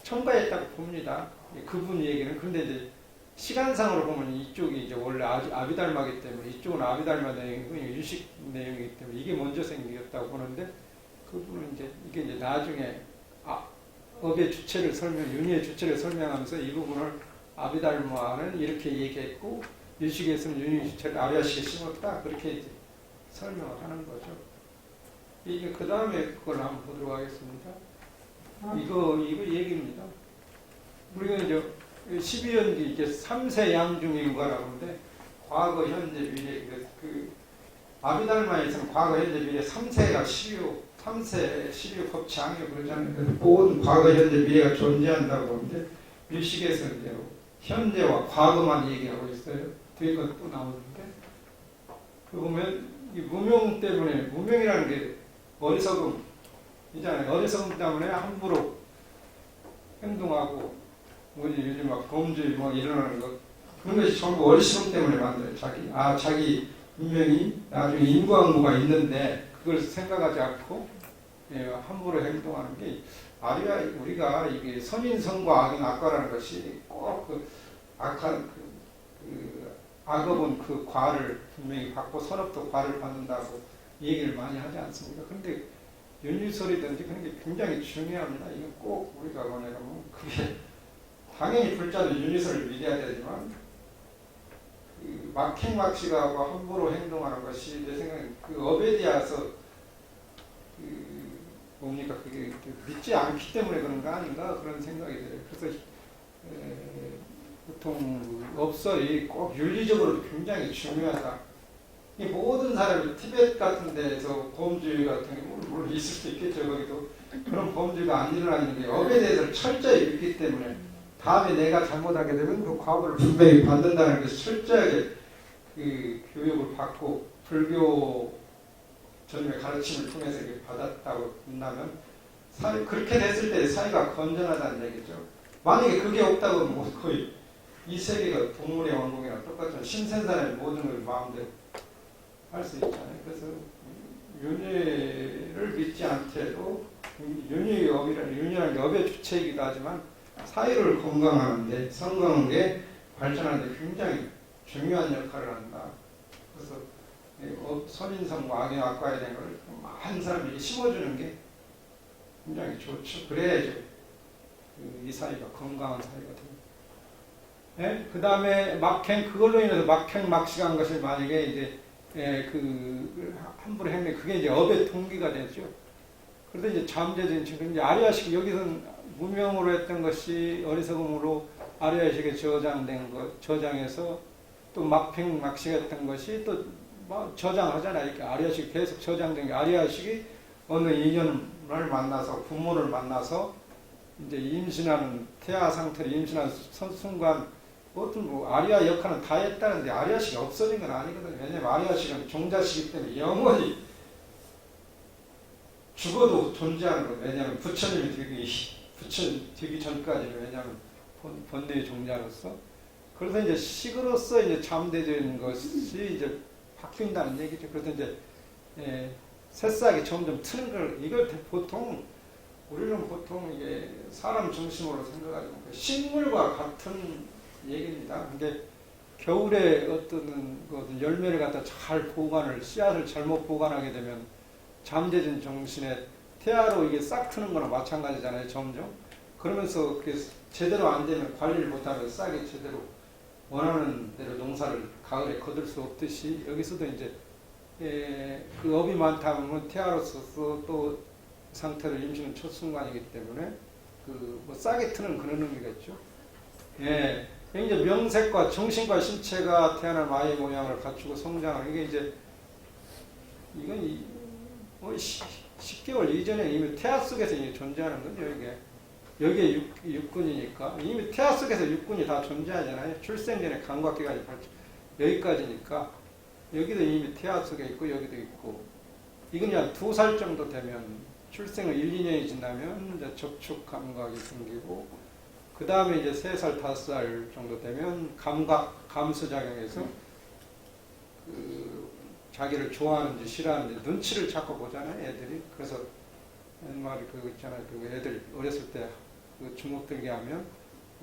첨가했다고 봅니다. 그분 얘기는. 그런데 이제 시간상으로 보면 이쪽이 이제 원래 아비달마기 때문에 이쪽은 아비달마 내용이고 유식 내용이기 때문에 이게 먼저 생겼다고 보는데 그분은 이게 이제 나중에 업의 주체를 윤희의 주체를 설명하면서 이 부분을 아비달마는 이렇게 얘기했고 유식에서는 윤희 주체를 아리아식에 심었다 그렇게 이제 설명을 하는 거죠. 이게 그 다음에 그걸 한번 보도록 하겠습니다. 이거 얘기입니다. 우리가 이제 12연기 이게 3세 양중인과라고 하는데 과거, 현재, 미래 그 아비달마에서는 과거, 현재, 미래 3세가 3세 12호 법칙이요 그러잖아요. 모든 과거, 현재, 미래가 존재한다고 하는데 유식에서는 이제 현재와 과거만 얘기하고 있어요. 뒤에 것도 나오는데 그 보면 이 무명 때문에 무명이라는 게 어리석음이잖아요. 어리석음 때문에 함부로 행동하고 요즘 막 범죄 뭐 일어나는 것 그런 것이 전부 어리석음 때문에 만들어요. 자기 분명히 나중에 인과응보가 있는데 그걸 생각하지 않고 함부로 행동하는 게 우리가 이게 선인선과 악인 악과라는 것이 꼭 그 악한 악업은 그 과를 분명히 받고 선업도 과를 받는다고 얘기를 많이 하지 않습니까? 그런데 윤리설이든지 그런 게 굉장히 중요합니다. 이건 꼭 우리가 뭐냐면 그게 당연히 불자도 윤리설을 믿어야 되지만 막행막식하고 함부로 행동하는 것이 내 생각엔 그 업에 대해서 뭡니까 그게 믿지 않기 때문에 그런 거 아닌가 그런 생각이 들어요. 그래서 보통 업설이 꼭 윤리적으로 굉장히 중요하다. 이 모든 사람이 티베트 같은 데서 범죄 같은 게 물론 있을 수도 있겠죠. 거기도 그런 범죄가 안 일어나는 게 업에 대해서 철저히 믿기 때문에 다음에 내가 잘못하게 되면 그 과거를 분명히 받는다는 것을 철저하게 그 교육을 받고 불교 전의 가르침을 통해서 이렇게 받았다고 본다면 그렇게 됐을 때 사회가 건전하다는 얘기죠. 만약에 그게 없다고 하면 거의 이 세계가 동물의 왕국이랑 똑같은 신생사의 모든 걸 마음대로 할 수 있잖아요. 그래서 윤회를 믿지 않더라도 윤회라는 게 업의 주체이기도 하지만 사회를 건강하는데 성공하게 발전하는데 굉장히 중요한 역할을 한다. 그래서 선인성과 악의 악과에 대한 걸 많은 사람들이 심어주는 게 굉장히 좋죠. 그래야죠. 이 사회가 건강한 사회가 됩니다. 네? 그 다음에 그걸로 인해서 막식한 것을 만약에 이제 함부로 했네. 그게 이제 업의 동기가 되죠. 그래서 이제 잠재적인 지금 이제 아리아식 여기서는 무명으로 했던 것이 어리석음으로 아리아식에 저장해서 또 막식했던 것이 또 저장하잖아요. 이렇게 아리아식이 계속 저장된 게 아리아식이 어느 인연을 만나서 부모를 만나서 이제 임신하는 태아 상태를 임신하는 순간 어떤 아리아 역할은 다 했다는데 아리아식이 없어진 건 아니거든요. 왜냐하면 아리아식은 종자식이기 때문에 영원히 죽어도 존재하는 거예요. 왜냐하면 부처님이 되기 전까지는 왜냐하면 본래의 종자로서 그래서 이제 식으로서 이제 잠재되는 것이 이제 바뀐다는 얘기죠. 그래서 이제 새싹이 점점 트는 걸 이걸 우리는 보통 이게 사람 중심으로 생각하지 않고 식물과 같은 얘기입니다. 근데 겨울에 어떤 열매를 갖다 잘 씨앗을 잘못 보관하게 되면 잠재진 정신에 태아로 이게 싹 트는 거나 마찬가지잖아요. 점점. 그러면서 그게 제대로 안 되면 관리를 못하면 싹이 제대로 원하는 대로 농사를 가을에 거둘 수 없듯이 여기서도 이제 그 업이 많다 보면 태아로서 또 상태를 임신은 첫 순간이기 때문에 싹이 트는 그런 의미가 있죠. 이제 명색과 정신과 신체가 태어난 아이의 모양을 갖추고 성장을 이건 10개월 이전에 이미 태아 속에서 이미 존재하는 거죠. 여기에 육군이니까 이미 태아 속에서 육군이 다 존재하잖아요. 출생 전에 감각기관이 여기까지니까 여기도 이미 태아 속에 있고 여기도 있고 이건 그냥 2살 정도 되면 출생을 1, 2년이 지나면 이제 접촉 감각이 생기고 그 다음에 이제 3살, 5살 정도 되면 감각, 감수작용에서 그 자기를 좋아하는지 싫어하는지 눈치를 자꾸 보잖아요, 애들이. 그래서 옛말에 그거 있잖아요. 그 애들 어렸을 때 그 주눅 들게 하면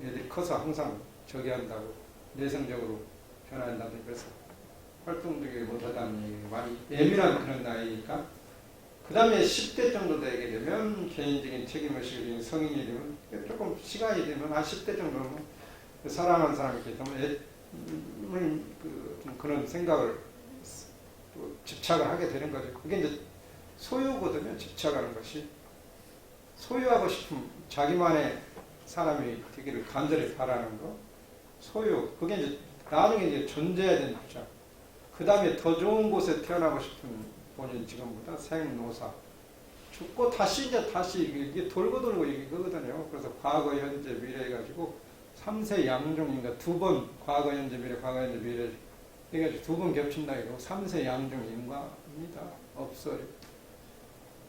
애들이 커서 항상 저기 한다고 내성적으로 변한다고 그래서 활동되게 못하다는 얘기 많이 예민한 그런 나이니까 그 다음에 10대 정도 되게 되면 개인적인 책임의식이 진 성인이 되면 조금 시간이 되면 한 10대 정도면 사랑하는 사람이 있기 때문에 좀 그런 생각을 또 집착을 하게 되는 거죠. 그게 이제 소유거든요. 집착하는 것이. 소유하고 싶은 자기만의 사람이 되기를 간절히 바라는 거. 소유. 그게 이제 나중에 이제 존재해야 되는 거죠. 그 다음에 더 좋은 곳에 태어나고 싶은 본인 지금보다 생노사. 죽고 다시 이게 돌고 이거거든요. 그래서 과거, 현재, 미래 해가지고 3세 양종인가 2번 과거, 현재, 미래, 과거, 현재, 미래 해가지고 2번 겹친다 이거 3세 양종인과입니다. 없어요.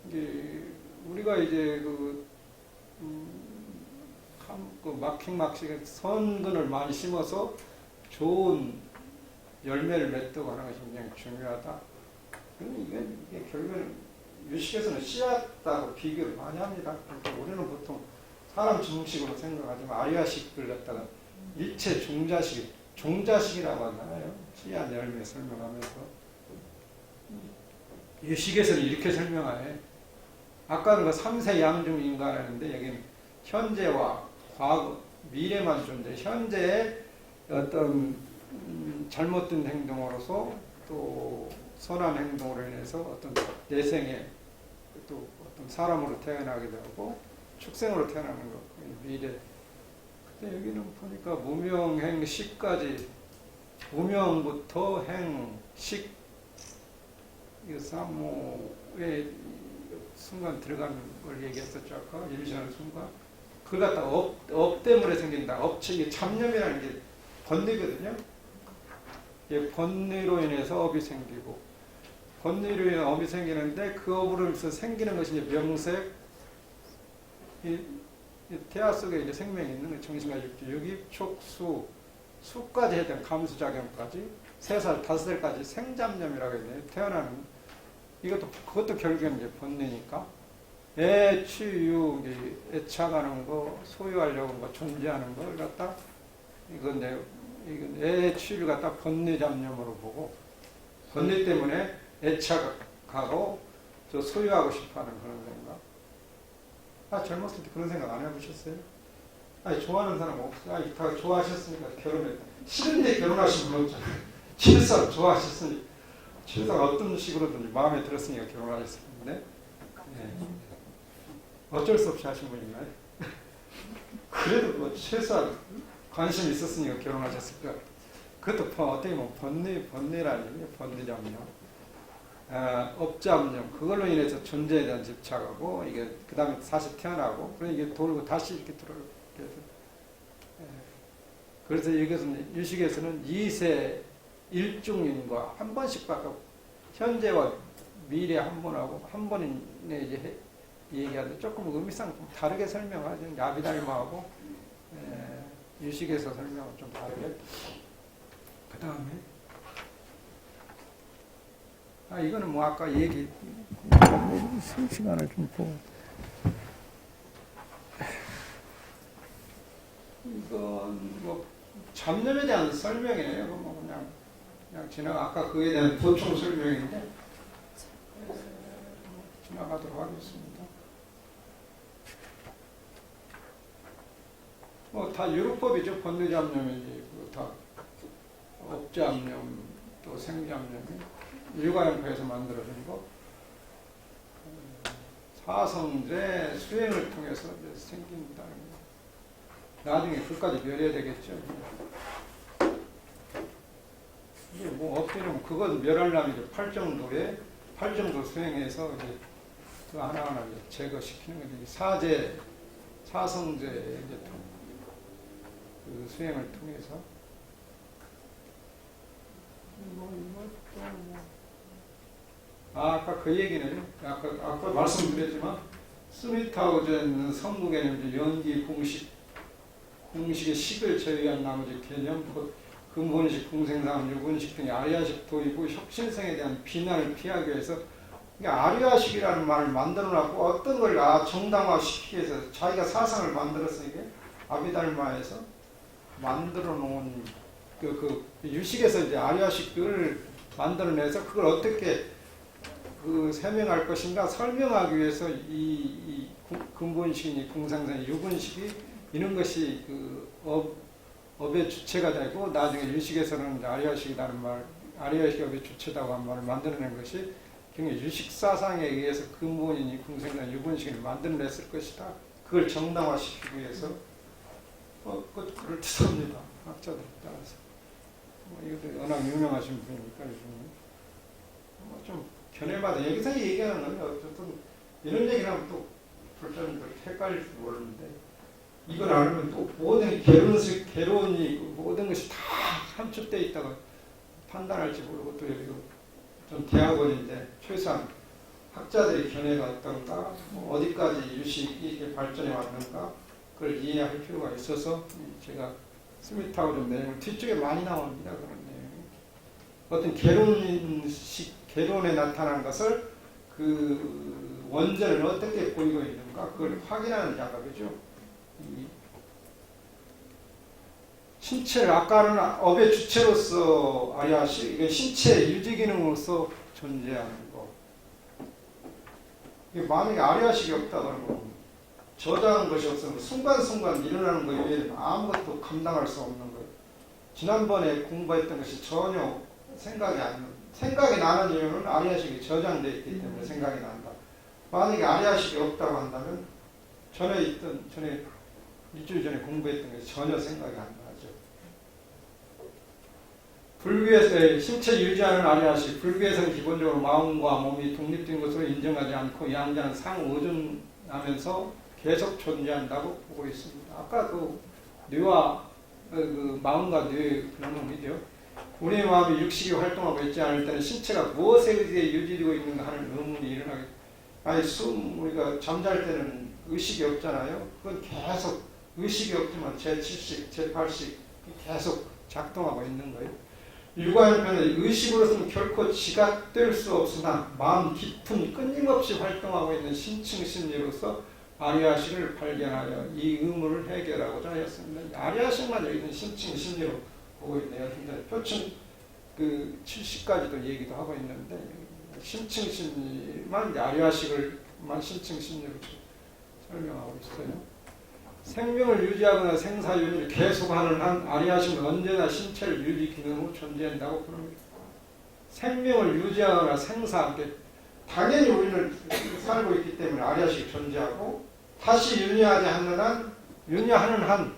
이게 우리가 이제 막힌막식에 선근을 많이 심어서 좋은 열매를 맺도록 하는 것이 굉장히 중요하다. 이게 결국에는 유식에서는 씨앗하고 비교를 많이 합니다. 그러니까 우리는 보통 사람 중식으로 생각하지만 아리아식을 갖다가 일체 종자식이라고 하잖아요. 씨앗 열매 설명하면서 유식에서는 이렇게 설명하네. 아까는 그 3세 양중 인간이었는데 여기는 현재와 과거, 미래만 존재. 현재의 어떤 잘못된 행동으로서 또 선한 행동으로 인해서 어떤 내생에 또 어떤 사람으로 태어나게 되고 축생으로 태어나는 것, 미래. 근데 여기는 보니까 무명행식까지 무명부터 행식 이 사모의 순간 들어가는 걸 얘기했었죠. 아까 일시하는 순간. 그걸 갖다 업 때문에 생긴다. 업체 잡념이라는 게 번뇌거든요. 번뇌로 인해서 업이 생기고 번뇌로 인해서 업이 생기는데 그 업으로 인해서 생기는 것이 이제 명색 이 태아 속에 이제 생명이 있는 거예요. 정신과 육기, 촉수, 수까지 해야 되는 감수작용까지 3살, 5살까지 생잡념이라고 해야 돼요. 태어나는 그것도 결국엔 이제 번뇌니까 애취유, 애착하는 거, 소유하려고 하는 거, 존재하는 걸 갖다 이건 애취를 갖다 번뇌 잡념으로 보고 번뇌 때문에 애착하고 저 소유하고 싶어하는 그런 생각. 젊었을 때 그런 생각 안 해보셨어요? 좋아하는 사람 없어요? 다 좋아하셨으니까 결혼해. 싫은데 결혼하신 분 없잖아요. 실상 좋아하셨으니 실상 어떤 식으로든지 마음에 들었으니까 결혼하셨을 텐데 어쩔 수 없이 하신 분인가요? 그래도 뭐 최소한 관심이 있었으니까 결혼하셨을 거예요. 그것도 어떻게 보면 번뇌라는 얘기예요. 번뇌잡념. 업잡념. 그걸로 인해서 존재에 대한 집착하고 이게 그 다음에 다시 태어나고 그러니 이게 돌고 다시 이렇게 들어오게 돼서 그래서 이것은 유식에서는 2세 1중인과 한 번씩밖에 현재와 미래 한 번하고 한 번에 이제 얘기하는데 조금 의미상 좀 다르게 설명하죠. 야비달마하고 유식에서 설명은 좀 다르게. 그 다음에 이거는 뭐 아까 얘기 시간을 좀 보고 이건 뭐 잡념에 대한 설명이에요. 뭐 그냥 지나가 아까 그에 대한 보충 설명인데 지나가도록 하겠습니다. 뭐 다 유로법이죠. 번뇌잡념이지 다 업잡념 또 생잡념이 일과연파에서 만들어진 거. 사성제 수행을 통해서 생긴다는 거. 나중에 그까지 멸해야 되겠죠. 이게 뭐 어떻게 보면 그건 멸하려면 이제 8정도 수행해서 이제 그 하나하나 이제 제거시키는 거지. 사제, 사성제 이제 그 수행을 통해서 아까 그 얘기는 아까 말씀드렸지만 스미트하우저는 성구 개념 연기 공식의 식을 제외한 나머지 개념 곧 근본식, 공생상, 유근식 등의 아리아식 도입 후 혁신성에 대한 비난을 피하기 위해서 아리아식이라는 말을 만들어놨고 어떤 걸 정당화시키기 위해서 자기가 사상을 만들었으니까 아비달마에서 만들어 놓은 그 유식에서 이제 아리아식을 만들어내서 그걸 어떻게 설명할 것인가 설명하기 위해서 이 근본식이니 공상상이 유근식이 이런 것이 업의 주체가 되고 나중에 유식에서는 아리아식이라는 말, 아리아식이 업의 주체다고 한 말을 만들어낸 것이 경우 유식 사상에 의해서 근본이니 공상상 유근식을 만들어냈을 것이다. 그걸 정당화시키기 위해서 그걸 뜻합니다. 학자들 따라서. 이것도 워낙 유명하신 분이니까 좀 견해마다 여기서 얘기하는 건 어쨌든 이런 얘기를 하면 또 불편히 헷갈릴지 모르는데 이걸 알면 또 모든 개론이 모든 것이 다 함축되어 있다고 판단할지 모르고 또 여기도 좀 대학원인데 최소한 학자들의 견해가 어떤가 어디까지 유식이 이렇게 발전해 왔는가 그걸 이해할 필요가 있어서 제가 스미트하고 좀 내용을 뒤쪽에 많이 나옵니다. 그런 내용이 어떤 개론에 나타난 것을 그 원전을 어떻게 보이고 있는가 그걸 확인하는 작업이죠. 신체를 아까는 업의 주체로서 아리아식 이게 신체 유지 기능으로서 존재하는 거. 이게 만약에 아리아식이 없다 그러면 저장한 것이 없으면 순간순간 일어나는 것 외에는 아무것도 감당할 수 없는 거예요. 지난번에 공부했던 것이 전혀 생각이 나는 이유는 아리아식이 저장되어 있기 때문에 생각이 난다. 만약에 아리아식이 없다고 한다면 전에 일주일 전에 공부했던 것이 전혀 생각이 안 나죠. 불교에서의 신체 유지하는 아리아식, 불교에서는 기본적으로 마음과 몸이 독립된 것으로 인정하지 않고 양자는 상의존하면서 계속 존재한다고 보고 있습니다. 아까 그 뇌와 그 마음과 뇌 그런 놈이죠. 우리의 마음이 육식이 활동하고 있지 않을 때는 신체가 무엇에 의해 유지되고 있는가 하는 의문이 일어나게. 우리가 잠잘 때는 의식이 없잖아요. 그건 계속 의식이 없지만 제7식, 제8식 계속 작동하고 있는 거예요. 육아형편의 의식으로서는 결코 지각될 수 없으나 마음 깊은 끊임없이 활동하고 있는 신층 심리로서 아리아식을 발견하여 이 의문을 해결하고자 하였습니다. 아리아식만 여기는 신층 심리로 보고 있네요. 표층 70까지도 얘기도 하고 있는데 신층 심리만 아리아식을만 신층 심리로 설명하고 있어요. 생명을 유지하거나 생사윤리를 계속하는 한 아리아식은 언제나 신체를 유지 기능으로 존재한다고 부릅니다. 생명을 유지하거나 당연히 우리는 살고 있기 때문에 아리아식이 존재하고 다시 윤리하는 한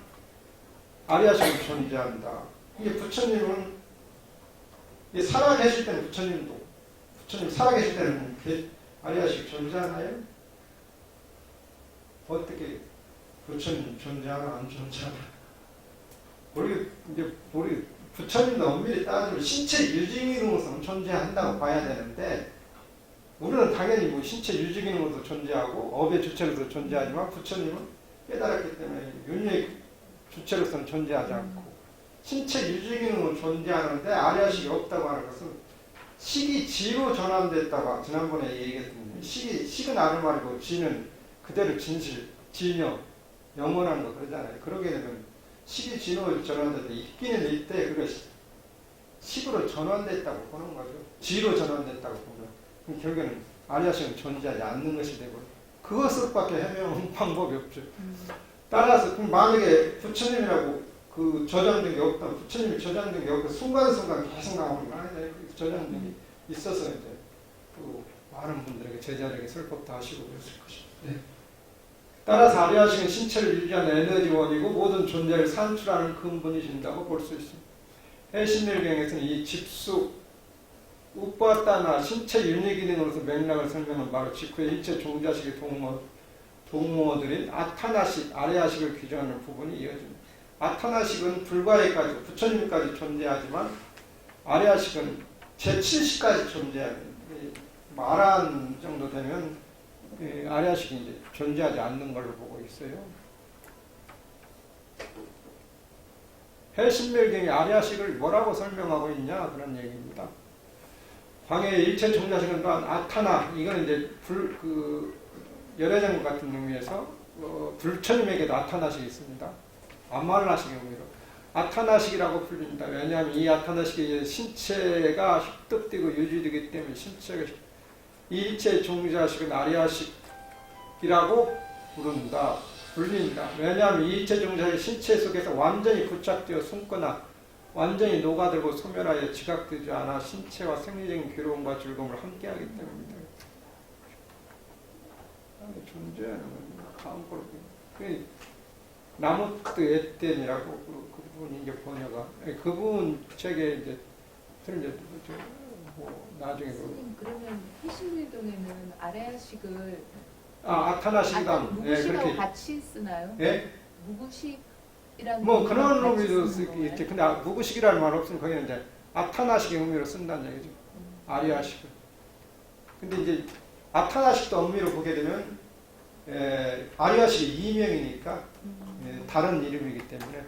아리아식이 존재한다. 이게 부처님은 살아계실 때는 부처님 살아계실 때는 아리아식이 존재하나요? 어떻게 부처님 존재하나 안 존재하나? 우리 부처님도 엄밀히 따지면 신체 유지 기능으로서 존재한다고 봐야 되는데 우리는 당연히 신체 유지 기능으로서 존재하고 업의 주체로서 존재하지만 부처님은 깨달았기 때문에 윤리의 주체로서는 존재하지 않고 신체 유지 기능으로 존재하는데 아리아식이 없다고 하는 것은 식이 지로 전환됐다고 지난번에 얘기했던 식은 아는 말이고 지는 그대로 진실, 진여, 영원한 거 그러잖아요. 그러게 되면 식이 지로 전환돼서 있기는 있대 그것이 식으로 전환됐다고 보는 거죠. 지로 전환됐다고 보면 그럼 결국에는 아리아식은 존재하지 않는 것이 되고 그것밖에 해명하는 방법이 없죠. 따라서 그럼 만약에 부처님이라고 저장된 게 없다. 부처님이 저장된 게 없고 순간순간 계속 나오는 거 아니에요. 저장된 게 있어서 이제 또 많은 분들에게 제자들에게 설법도 하시고 그랬을 것입니다. 네. 따라서 아리아식은 신체를 유지하는 에너지원이고 모든 존재를 산출하는 근본이신다고 볼 수 있습니다. 해신일경에서는 이 집수 우빠따나 신체 윤리 기능으로서 맥락을 설명한 바로 직후에 일체 종자식의 동무어들인 아타나식, 아리아식을 규정하는 부분이 이어집니다. 아타나식은 불과해까지 부처님까지 존재하지만 아리아식은 제70까지 존재해요. 말한 정도 되면 아리아식이 이제 존재하지 않는 걸로 보고 있어요. 해신멸경이 아리아식을 뭐라고 설명하고 있냐 그런 얘기입니다. 광해의 일체 종자식은 또한 아타나 이거는 이제 열애장국 같은 의미에서 불처님에게도 아타나식이 있습니다. 아말라식의 의미로 아타나식이라고 불립니다. 왜냐하면 이 아타나식이 신체가 습득되고 유지되기 때문에 신체가 이 일체 종자식은 아리아식이라고 불린다. 왜냐하면 이 일체 종자식 신체 속에서 완전히 부착되어 숨거나 완전히 녹아들고 소멸하여 지각되지 않아 신체와 생리적인 괴로움과 즐거움을 함께하기 때문입니다. 존재하는 건 나무트 에덴이라고 그 분이 이제 번역가 그분 책에 이제 나중에 그러면 해신밀동에는 아레아식을 아타나식이다. 무구식하고 같이 쓰나요? 예? 무구식이라는 뭐 그런 의미도 쓰겠지. 근데 무구식이라는 말 없으면 거기는 이제 아타나식의 의미로 쓴다는 얘기죠. 아리아식을. 근데 이제 아타나식도 의미로 보게 되면 아리아식이 이명이니까 다른 이름이기 때문에.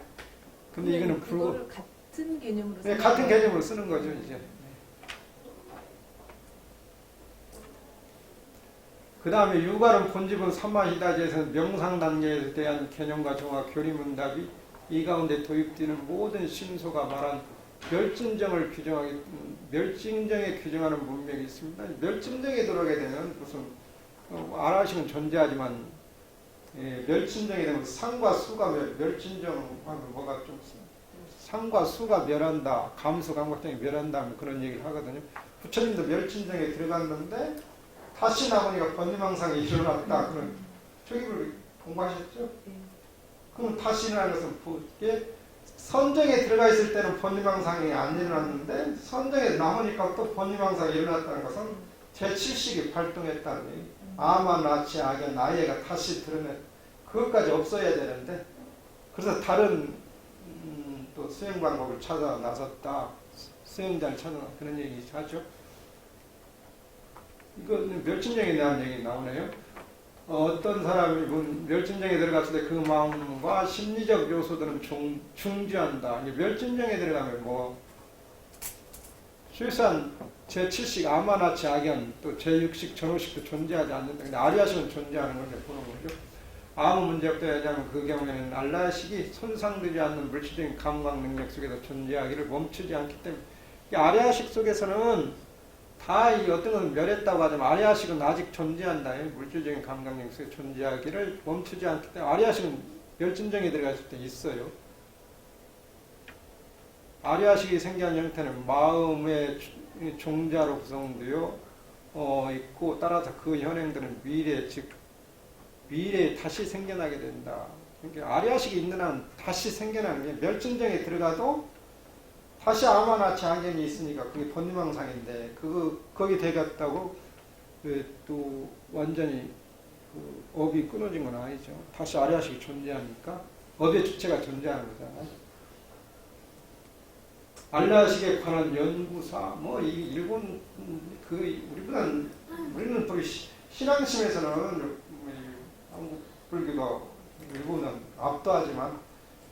근데 이거는 그거를 같은 개념으로 쓰는 같은 개념으로 쓰는 거죠 이제. 그 다음에 유가는 본집은 삼마히다지에서 명상 단계에 대한 개념과 정화 교리문답이 이 가운데 도입되는 모든 신소가 말한 멸진정을 멸진정에 규정하는 문맥이 있습니다. 멸진정에 들어가게 되면 무슨 아라식은 존재하지만 멸진정에 되면 상과 수가 멸진정하면 뭐가 좀 상과 수가 멸한다, 감수 감각등이 멸한다 그런 얘기를 하거든요. 부처님도 멸진정에 들어갔는데 다시 나오니까 번뇌망상이 일어났다. 그런 저기를 공부하셨죠? 그럼 다시 일어나는 것은 이게 선정에 들어가 있을 때는 번뇌망상이 안 일어났는데 선정에 나오니까 또 번뇌망상이 일어났다는 것은 제7식이 발동했다는 얘기. 아마 나치 악연 아예가 다시 드러내 그것까지 없어야 되는데 그래서 다른 또 수행 방법을 찾아 나섰다. 수행자를 찾아 그런 얘기 하죠. 이거는 멸진정에 대한 얘기 나오네요. 어떤 사람이 멸진정에 들어갔을 때 그 마음과 심리적 요소들은 중지한다. 멸진정에 들어가면 실상 제7식 아마나치 악연 또 제6식 전후식도 존재하지 않는다. 근데 아리아식은 존재하는 걸 보는 거죠. 아무 문제 없다. 왜냐하면 그 경우에는 알라식이 손상되지 않는 물질적인 감각 능력 속에서 존재하기를 멈추지 않기 때문에 이 아리아식 속에서는 다 이 어떤 건 멸했다고 하지만 아리아식은 아직 존재한다. 물질적인 감각력 속에 존재하기를 멈추지 않기 때문에 아리아식은 멸진정에 들어갔을 때 있어요. 아리아식이 생겨난 형태는 마음의 종자로 구성되어 있고 따라서 그 현행들은 미래에 다시 생겨나게 된다. 그러니까 아리아식이 있는 한 다시 생겨나는 게 멸진정에 들어가도 다시 아마나치 악연이 있으니까 그게 번뇌망상인데 거기 되겠다고 또 완전히 업이 끊어진 건 아니죠. 다시 아리아식이 존재하니까 업의 주체가 존재하는 거잖아요. 아리아식에 관한 연구사 이 일본 우리는 또 신앙심에서는 한국 불교가 일본은 압도하지만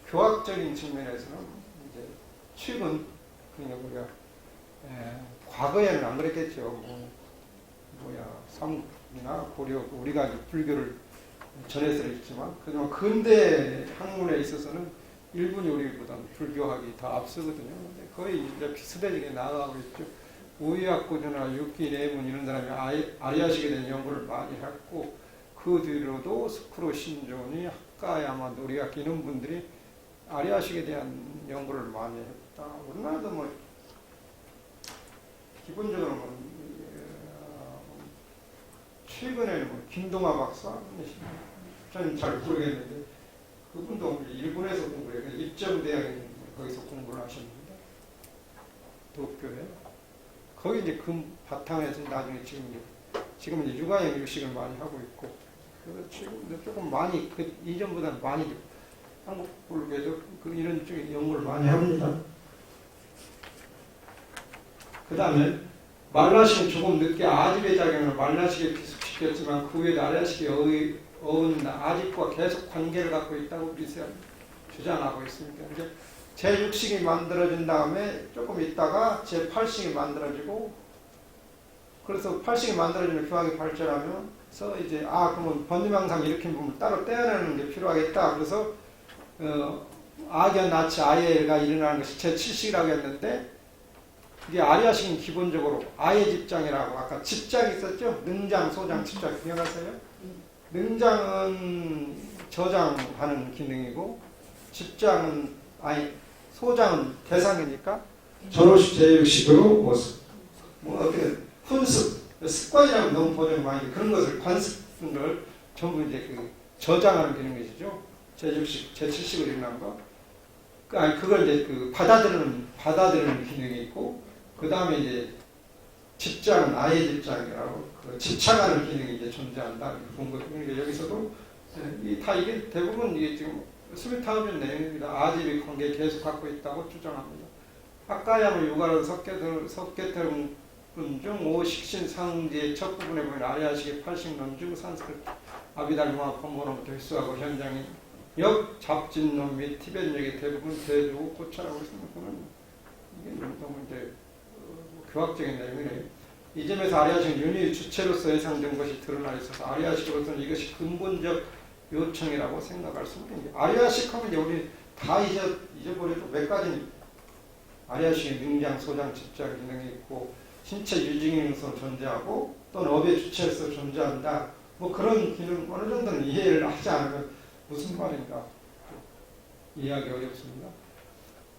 교학적인 측면에서는 최근 그러니까 우리가 과거에는 안 그랬겠죠. 삼국이나 고려 우리가 불교를 전해서 있지만 그동안 근대 학문에 있어서는 일본이 우리보다 불교학이 더 앞서거든요. 근데 거의 이제 비슷하게 나아가고 있죠. 우이학고주나 육기내문 이런 사람이 아리아식에 대한 연구를 많이 했고 그 뒤로도 스쿠로 신존이 학가야마 노리학기 이런 분들이 아리아식에 대한 연구를 많이 했다. 우리나라도 기본적으로 최근에 김동아 박사 저는 잘 모르겠는데 그분도 일본에서 공부해요. 입점대학에 거기서 공부를 하셨는데 도쿄에 거기 이제 그 바탕에서 나중에 지금 이제 육아형 유식을 많이 하고 있고 지금 조금 많이 이전보다는 많이 한국 불교에도 이런 쪽에 연구를 많이 합니다. 그 다음에 말라식은 조금 늦게 아집의 작용을 말라식에 비숙시켰지만 그 후에 아래아식이 어은 아집과 계속 관계를 갖고 있다고 미세한 주장하고 있습니다. 이제 제6식이 만들어진 다음에 조금 있다가 제8식이 만들어지고 그래서 8식이 만들어지는 교학이 발전하면서 이제 그러면 번뇌망상 일으킨 부분을 따로 떼어내는 게 필요하겠다. 그래서 악연, 나치, 아예가 일어나는 것이 제7식이라고 했는데 이게 아리아식은 기본적으로 아예 집장이라고 아까 집장이 있었죠? 능장, 소장, 집장 기억하세요? 능장은 저장하는 기능이고 집장은 소장은 대상이니까 전호식 제6식으로 뭐 어떻게 훈습, 습관이라면 너무 보존이 많이 그런 것을 관습을 전부 이제 그 저장하는 기능이죠. 제6식, 제7식으로 일어난 거. 그걸 이제 그 받아들이는 기능이 있고 그 다음에 이제 집장은 아예 집장이라고 그 집착하는 기능이 이제 존재한다. 본 거. 그러니까 여기서도 이게 대부분 이게 지금 수비타업인 내용입니다. 아집의 관계 계속 갖고 있다고 주장합니다. 아까야뭐 유가론 석계태론 중 오식신 상지의 첫 부분에 보면 아리아식의 80론 중 산스크리트 아비달융합 본문으로부터 휘수하고 현장이 역 잡진론 및 티벳역의 대부분 대주고 고찰하고 있습니다. 이게 너무 이제 교학적인 내용이네요. 이 점에서 아리아식은 윤리의 주체로서 예상된 것이 드러나 있어서 아리아식으로서는 이것이 근본적 요청이라고 생각할 수 있는 게 아리아식 하면 이제 우리 다 잊어버려도 몇 가지는 아리아식의 능장, 소장, 집장 기능이 있고 신체 유지기능으로서 존재하고 또는 업의 주체로서 존재한다. 뭐 그런 기능 어느 정도는 이해를 하지 않으면 무슨 말인가 이해하기 어렵습니다.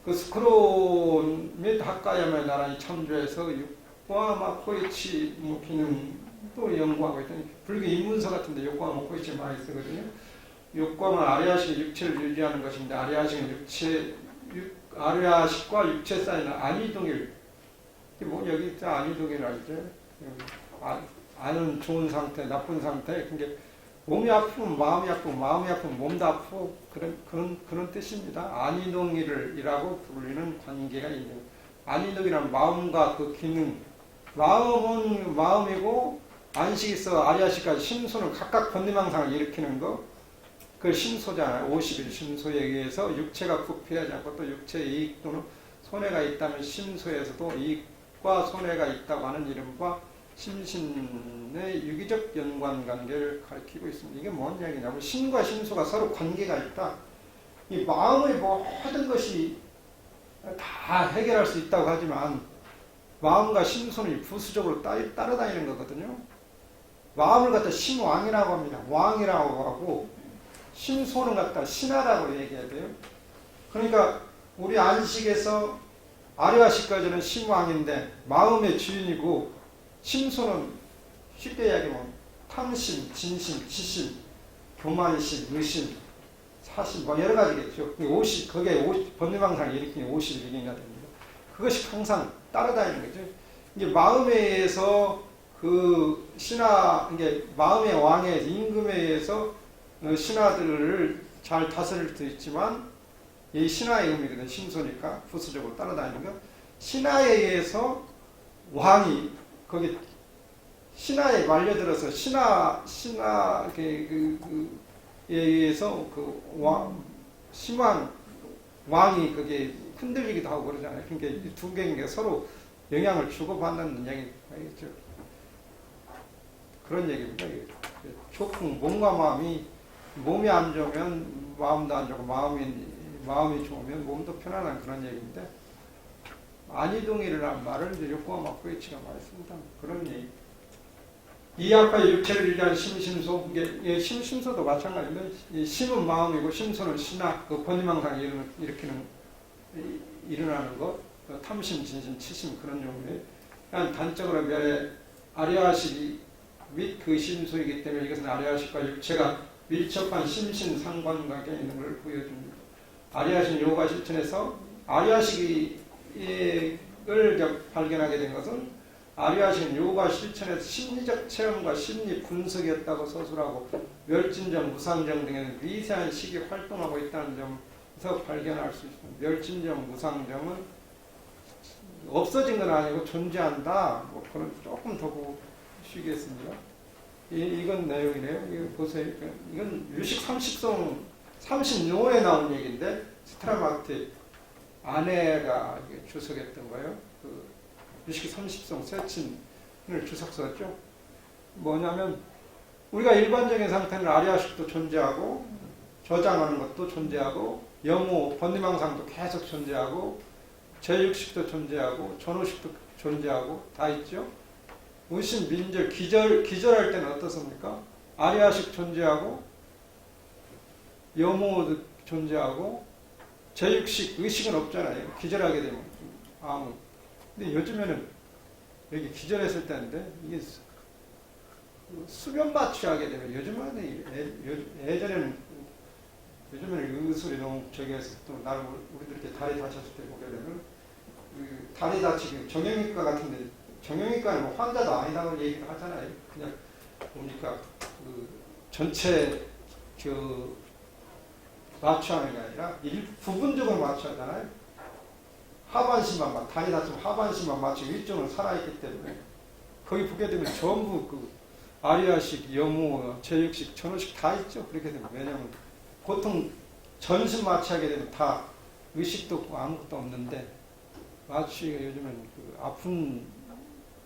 그 스크론 및 하카야마의 나란히 참조해서 요코하마 코이치 뭐 기능도 연구하고 있더니 불교 입문서 같은데 요코하마 코이치 많이 쓰거든요. 요코하마 아리아식의 육체를 유지하는 것인데 아리아식과 육체 사이는 안이동일 뭐 여기 안이동일이라 이제 안은 좋은 상태, 나쁜 상태. 그게 몸이 아프면 마음이 아프고 마음이 아프면 몸도 아프고 그런 뜻입니다. 안이동일이라고 부르는 관계가 있는 안이동이란 마음과 그 기능 마음은 마음이고 안식이 있어 아리아식까지 심소는 각각 번뇌망상을 일으키는 거 그 심소잖아요. 50일 심소에 의해서 육체가 부패하지 않고 또 육체의 이익 또는 손해가 있다면 심소에서도 이익과 손해가 있다고 하는 이름과 심신의 유기적 연관관계를 가리키고 있습니다. 이게 뭔 이야기냐면 신과 심소가 서로 관계가 있다. 이 마음의 모든 것이 다 해결할 수 있다고 하지만 마음과 심소는 부수적으로 따라다니는 거거든요. 마음을 갖다 심왕이라고 합니다. 왕이라고 하고 심소는 갖다 신하라고 얘기해야 돼요. 그러니까 우리 안식에서 아리아식까지는 심왕인데 마음의 주인이고 심소는 쉽게 이야기하면 탐심, 진심, 지심, 교만심, 의심, 사심 뭐 여러 가지겠죠. 거기에 번뇌망상을 일으키는 51개가 됩니다. 그것이 항상 따라다니는 거죠. 이제 마음에 의해서 그 신하, 이게 마음의 왕에 의해서 임금에 의해서 신하들을 잘 다스릴 수도 있지만 이 신하의 의미거든. 심소니까 부수적으로 따라다니는 거. 신하에 의해서 왕이 거기 신하에 말려들어서 신하에 의해서 심왕 왕이 그게 흔들리기도 하고 그러잖아요. 그러니까 이 두 개가 서로 영향을 주고받는 얘기죠. 그런 얘기입니다. 조금 몸과 몸이 안 좋으면 마음도 안 좋고 마음이 좋으면 몸도 편안한 그런 얘기인데 안이동일이라는 말을 이제 요코하마 코이치가 말했습니다. 그런 얘기. 이 아까 육체를 유지한 심심소, 이게 심소도 마찬가지인데 이 심은 마음이고 심소는 신하, 그 번뇌망상이 일어나는 것, 탐심, 진심, 치심 그런 종류의 그냥 단적으로 아리아식이 및 그 심소이기 때문에 이것은 아리아식과 육체가 밀접한 심신 상관관계에 있는 걸 보여줍니다. 아리아식 요가 실천에서 아리아식을 발견하게 된 것은 아리아식은 요가 실천에서 심리적 체험과 심리 분석이었다고 서술하고 멸진정, 무상정 등에는 미세한 식이 활동하고 있다는 점에서 발견할 수 있습니다. 멸진정, 무상정은 없어진 건 아니고 존재한다. 뭐 그런 조금 더 보시겠습니다. 이건 내용이네요. 이거 보세요. 이건 유식 30송 36호에 나온 얘기인데 스트라마트 아내가 주석했던 거예요. 그 유식 30송 세친을 주석서죠. 뭐냐면 우리가 일반적인 상태는 아리아식도 존재하고 저장하는 것도 존재하고 영호 번뇌망상도 계속 존재하고 제6식도 존재하고 전호식도 존재하고 다 있죠. 의신, 민절, 기절할 때는 어떻습니까? 아리아식 존재하고 염호도 존재하고 제6식 의식은 없잖아요. 기절하게 되면 아무. 근데 요즘에는 여기 기절했을 때인데 이게 수면 마취하게 되면 요즘에는 의술이 너무 저기 해서 또 나를 우리들 이렇게 다리 다쳤을 때 보게 되면 그 다리 다치고 정형외과 같은데 정형외과는 뭐 환자도 아니다고 얘기를 하잖아요. 그냥 보니까 그 전체 그 마취하는 게 아니라 부분적으로 마취하잖아요. 하반신만 다리 다치면 하반신만 마취고 위쪽은 살아있기 때문에 거기 보게 되면 전부 그 아리아식, 염호, 제6식, 전호식 다 있죠. 그렇게 되면 왜냐하면 보통 전신 마취하게 되면 다 의식도 없고 아무것도 없는데 마취가 요즘은 그 아픈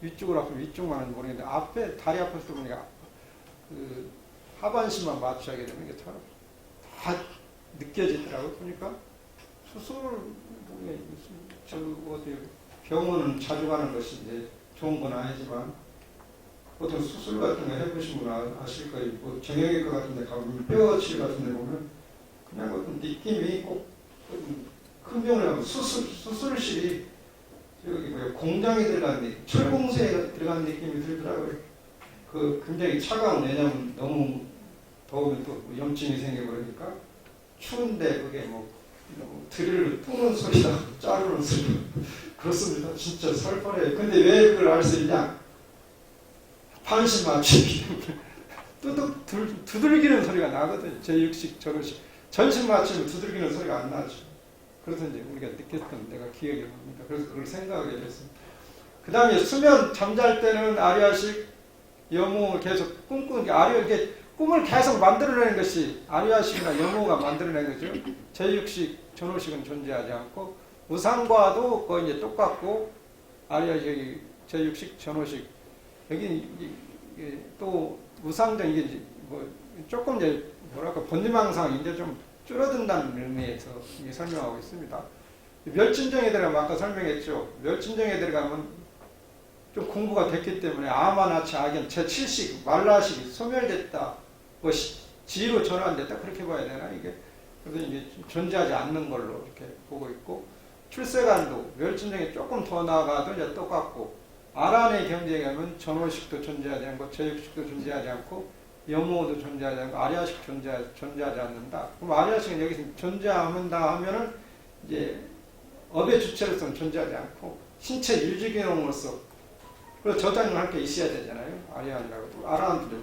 위쪽으로 아프면 위쪽만은 모르겠는데 앞에 다리 아팠을 때 보니까 그 하반신만 마취하게 되면 이게 다 느껴지더라고요. 보니까 수술 저 어디 병원은 자주 가는 것이 이제 좋은 건 아니지만 보통 수술 같은 거 해보신 분 아실 거예요. 뭐 정형외과 같은 데 가보면 뼈 치료 같은 데 보면 그냥 어떤 느낌이 꼭 큰 병을 하면 수술실이 여기 뭐야 공장에 들어간 느낌, 철공소에 들어간 느낌이 들더라고요. 그 굉장히 차가운 왜냐면 너무 더우면 또 염증이 생겨버리니까 추운데 그게 뭐 드릴로 뿌는 소리나 자르는 소리 그렇습니다. 진짜 살벌해요. 근데 왜 그걸 알 수 있냐? 반신 맞추기 뚜둑 두들기는 소리가 나거든요. 제6식 저로식 전신 맞추면 두들기는 소리가 안 나죠. 그래서 이제 우리가 느꼈던 내가 기억이 납니다. 그래서 그걸 생각하게 됐습니다. 그 다음에 수면 잠잘 때는 아리아식 염호 계속 꿈꾸는 게 이게 꿈을 계속 만들어내는 것이 아리아식이나 염호가 만들어낸 거죠. 제6식 전호식은 존재하지 않고 우상과도 거의 이제 똑같고 아리아식 제6식 전호식 여기 또 우상전 이게 뭐 조금 이제 뭐랄까 번뇌망상 이제 좀 줄어든다는 의미에서 설명하고 있습니다. 멸진정에 들어가면 아까 설명했죠. 멸진정에 들어가면 좀 공부가 됐기 때문에 아마나치 악연 제7식 말라식이 소멸됐다. 뭐 지로 전환됐다 그렇게 봐야 되나 이게. 그래서 이게 존재하지 않는 걸로 이렇게 보고 있고 출세간도 멸진정에 조금 더 나아가도 이제 똑같고 아란의 경지에 가면 전호식도 존재하지 않고 제6식도 존재하지 않고 염호도 존재하지 않고 아리아식 존재하지 않는다. 그럼 아리아식은 여기서 존재한다 하면은 이제 업의 주체로서는 존재하지 않고 신체 유지기능으로서 그래서 저장을 할 게 있어야 되잖아요. 아리안이라고 아란도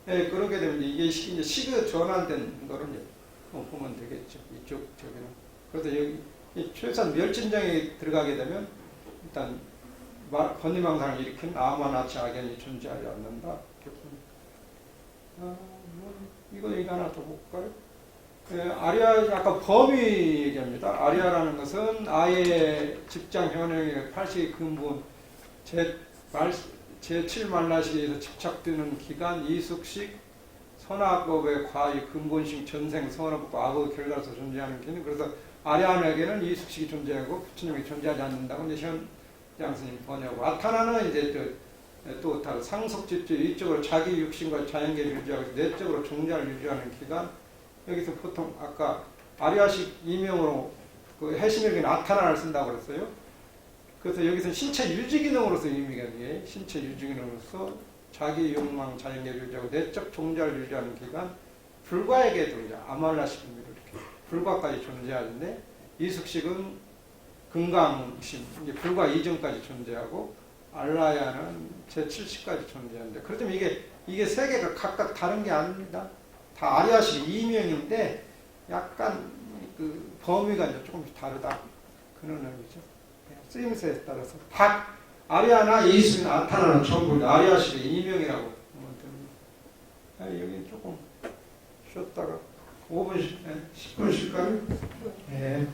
네, 그렇게 되면 이게 이제 식의 전환된 거를 이제 보면 되겠죠. 이쪽 저기는 그래서 여기 최소한 멸진정에 들어가게 되면 일단 번뇌망상을 일으킨 아마나치 악연이 존재하지 않는다. 이거 하나 더 볼까요? 아리아 아까 범위 얘기합니다. 아리아라는 것은 아의 집장 현행의 8식 근본 제7만라식에서 집착되는 기간 이숙식 선악법의 과의 근본식 전생 선악법 악의 결과로서 존재하는 기는 그래서 아리안에게는 이숙식이 존재하고 부처님이 존재하지 않는다고 이제 현장스님 번역하고 아타나는 이제 또 다른 상속집주 이쪽으로 자기 육신과 자연계를 유지하고 내적으로 종자를 유지하는 기간 여기서 보통 아까 아리아식 이명으로 그 해심역에 아타나를 쓴다고 그랬어요. 그래서 여기서 신체 유지 기능으로서 의미가 돼요. 신체 유지 기능으로서 자기 욕망 자연계를 유지하고 내적 종자를 유지하는 기간 불과에게도 이제 아말라식입니다. 이렇게 불과까지 존재하는데 이숙식은 금강심 이제 불과 이전까지 존재하고 알라야는 제7식까지 존재하는데 그렇다면 이게 세 개가 각각 다른 게 아닙니다. 다 아리아식 이명인데 약간 그 범위가 이제 조금씩 다르다. 그런 의미죠. 쓰임새에 따라서 박 아리아나 예수는 나타나는 전부 아리아식의 이명이라고 보면 됩니다. 여기 조금 쉬었다가 5분, 10분 쉴까요? 네.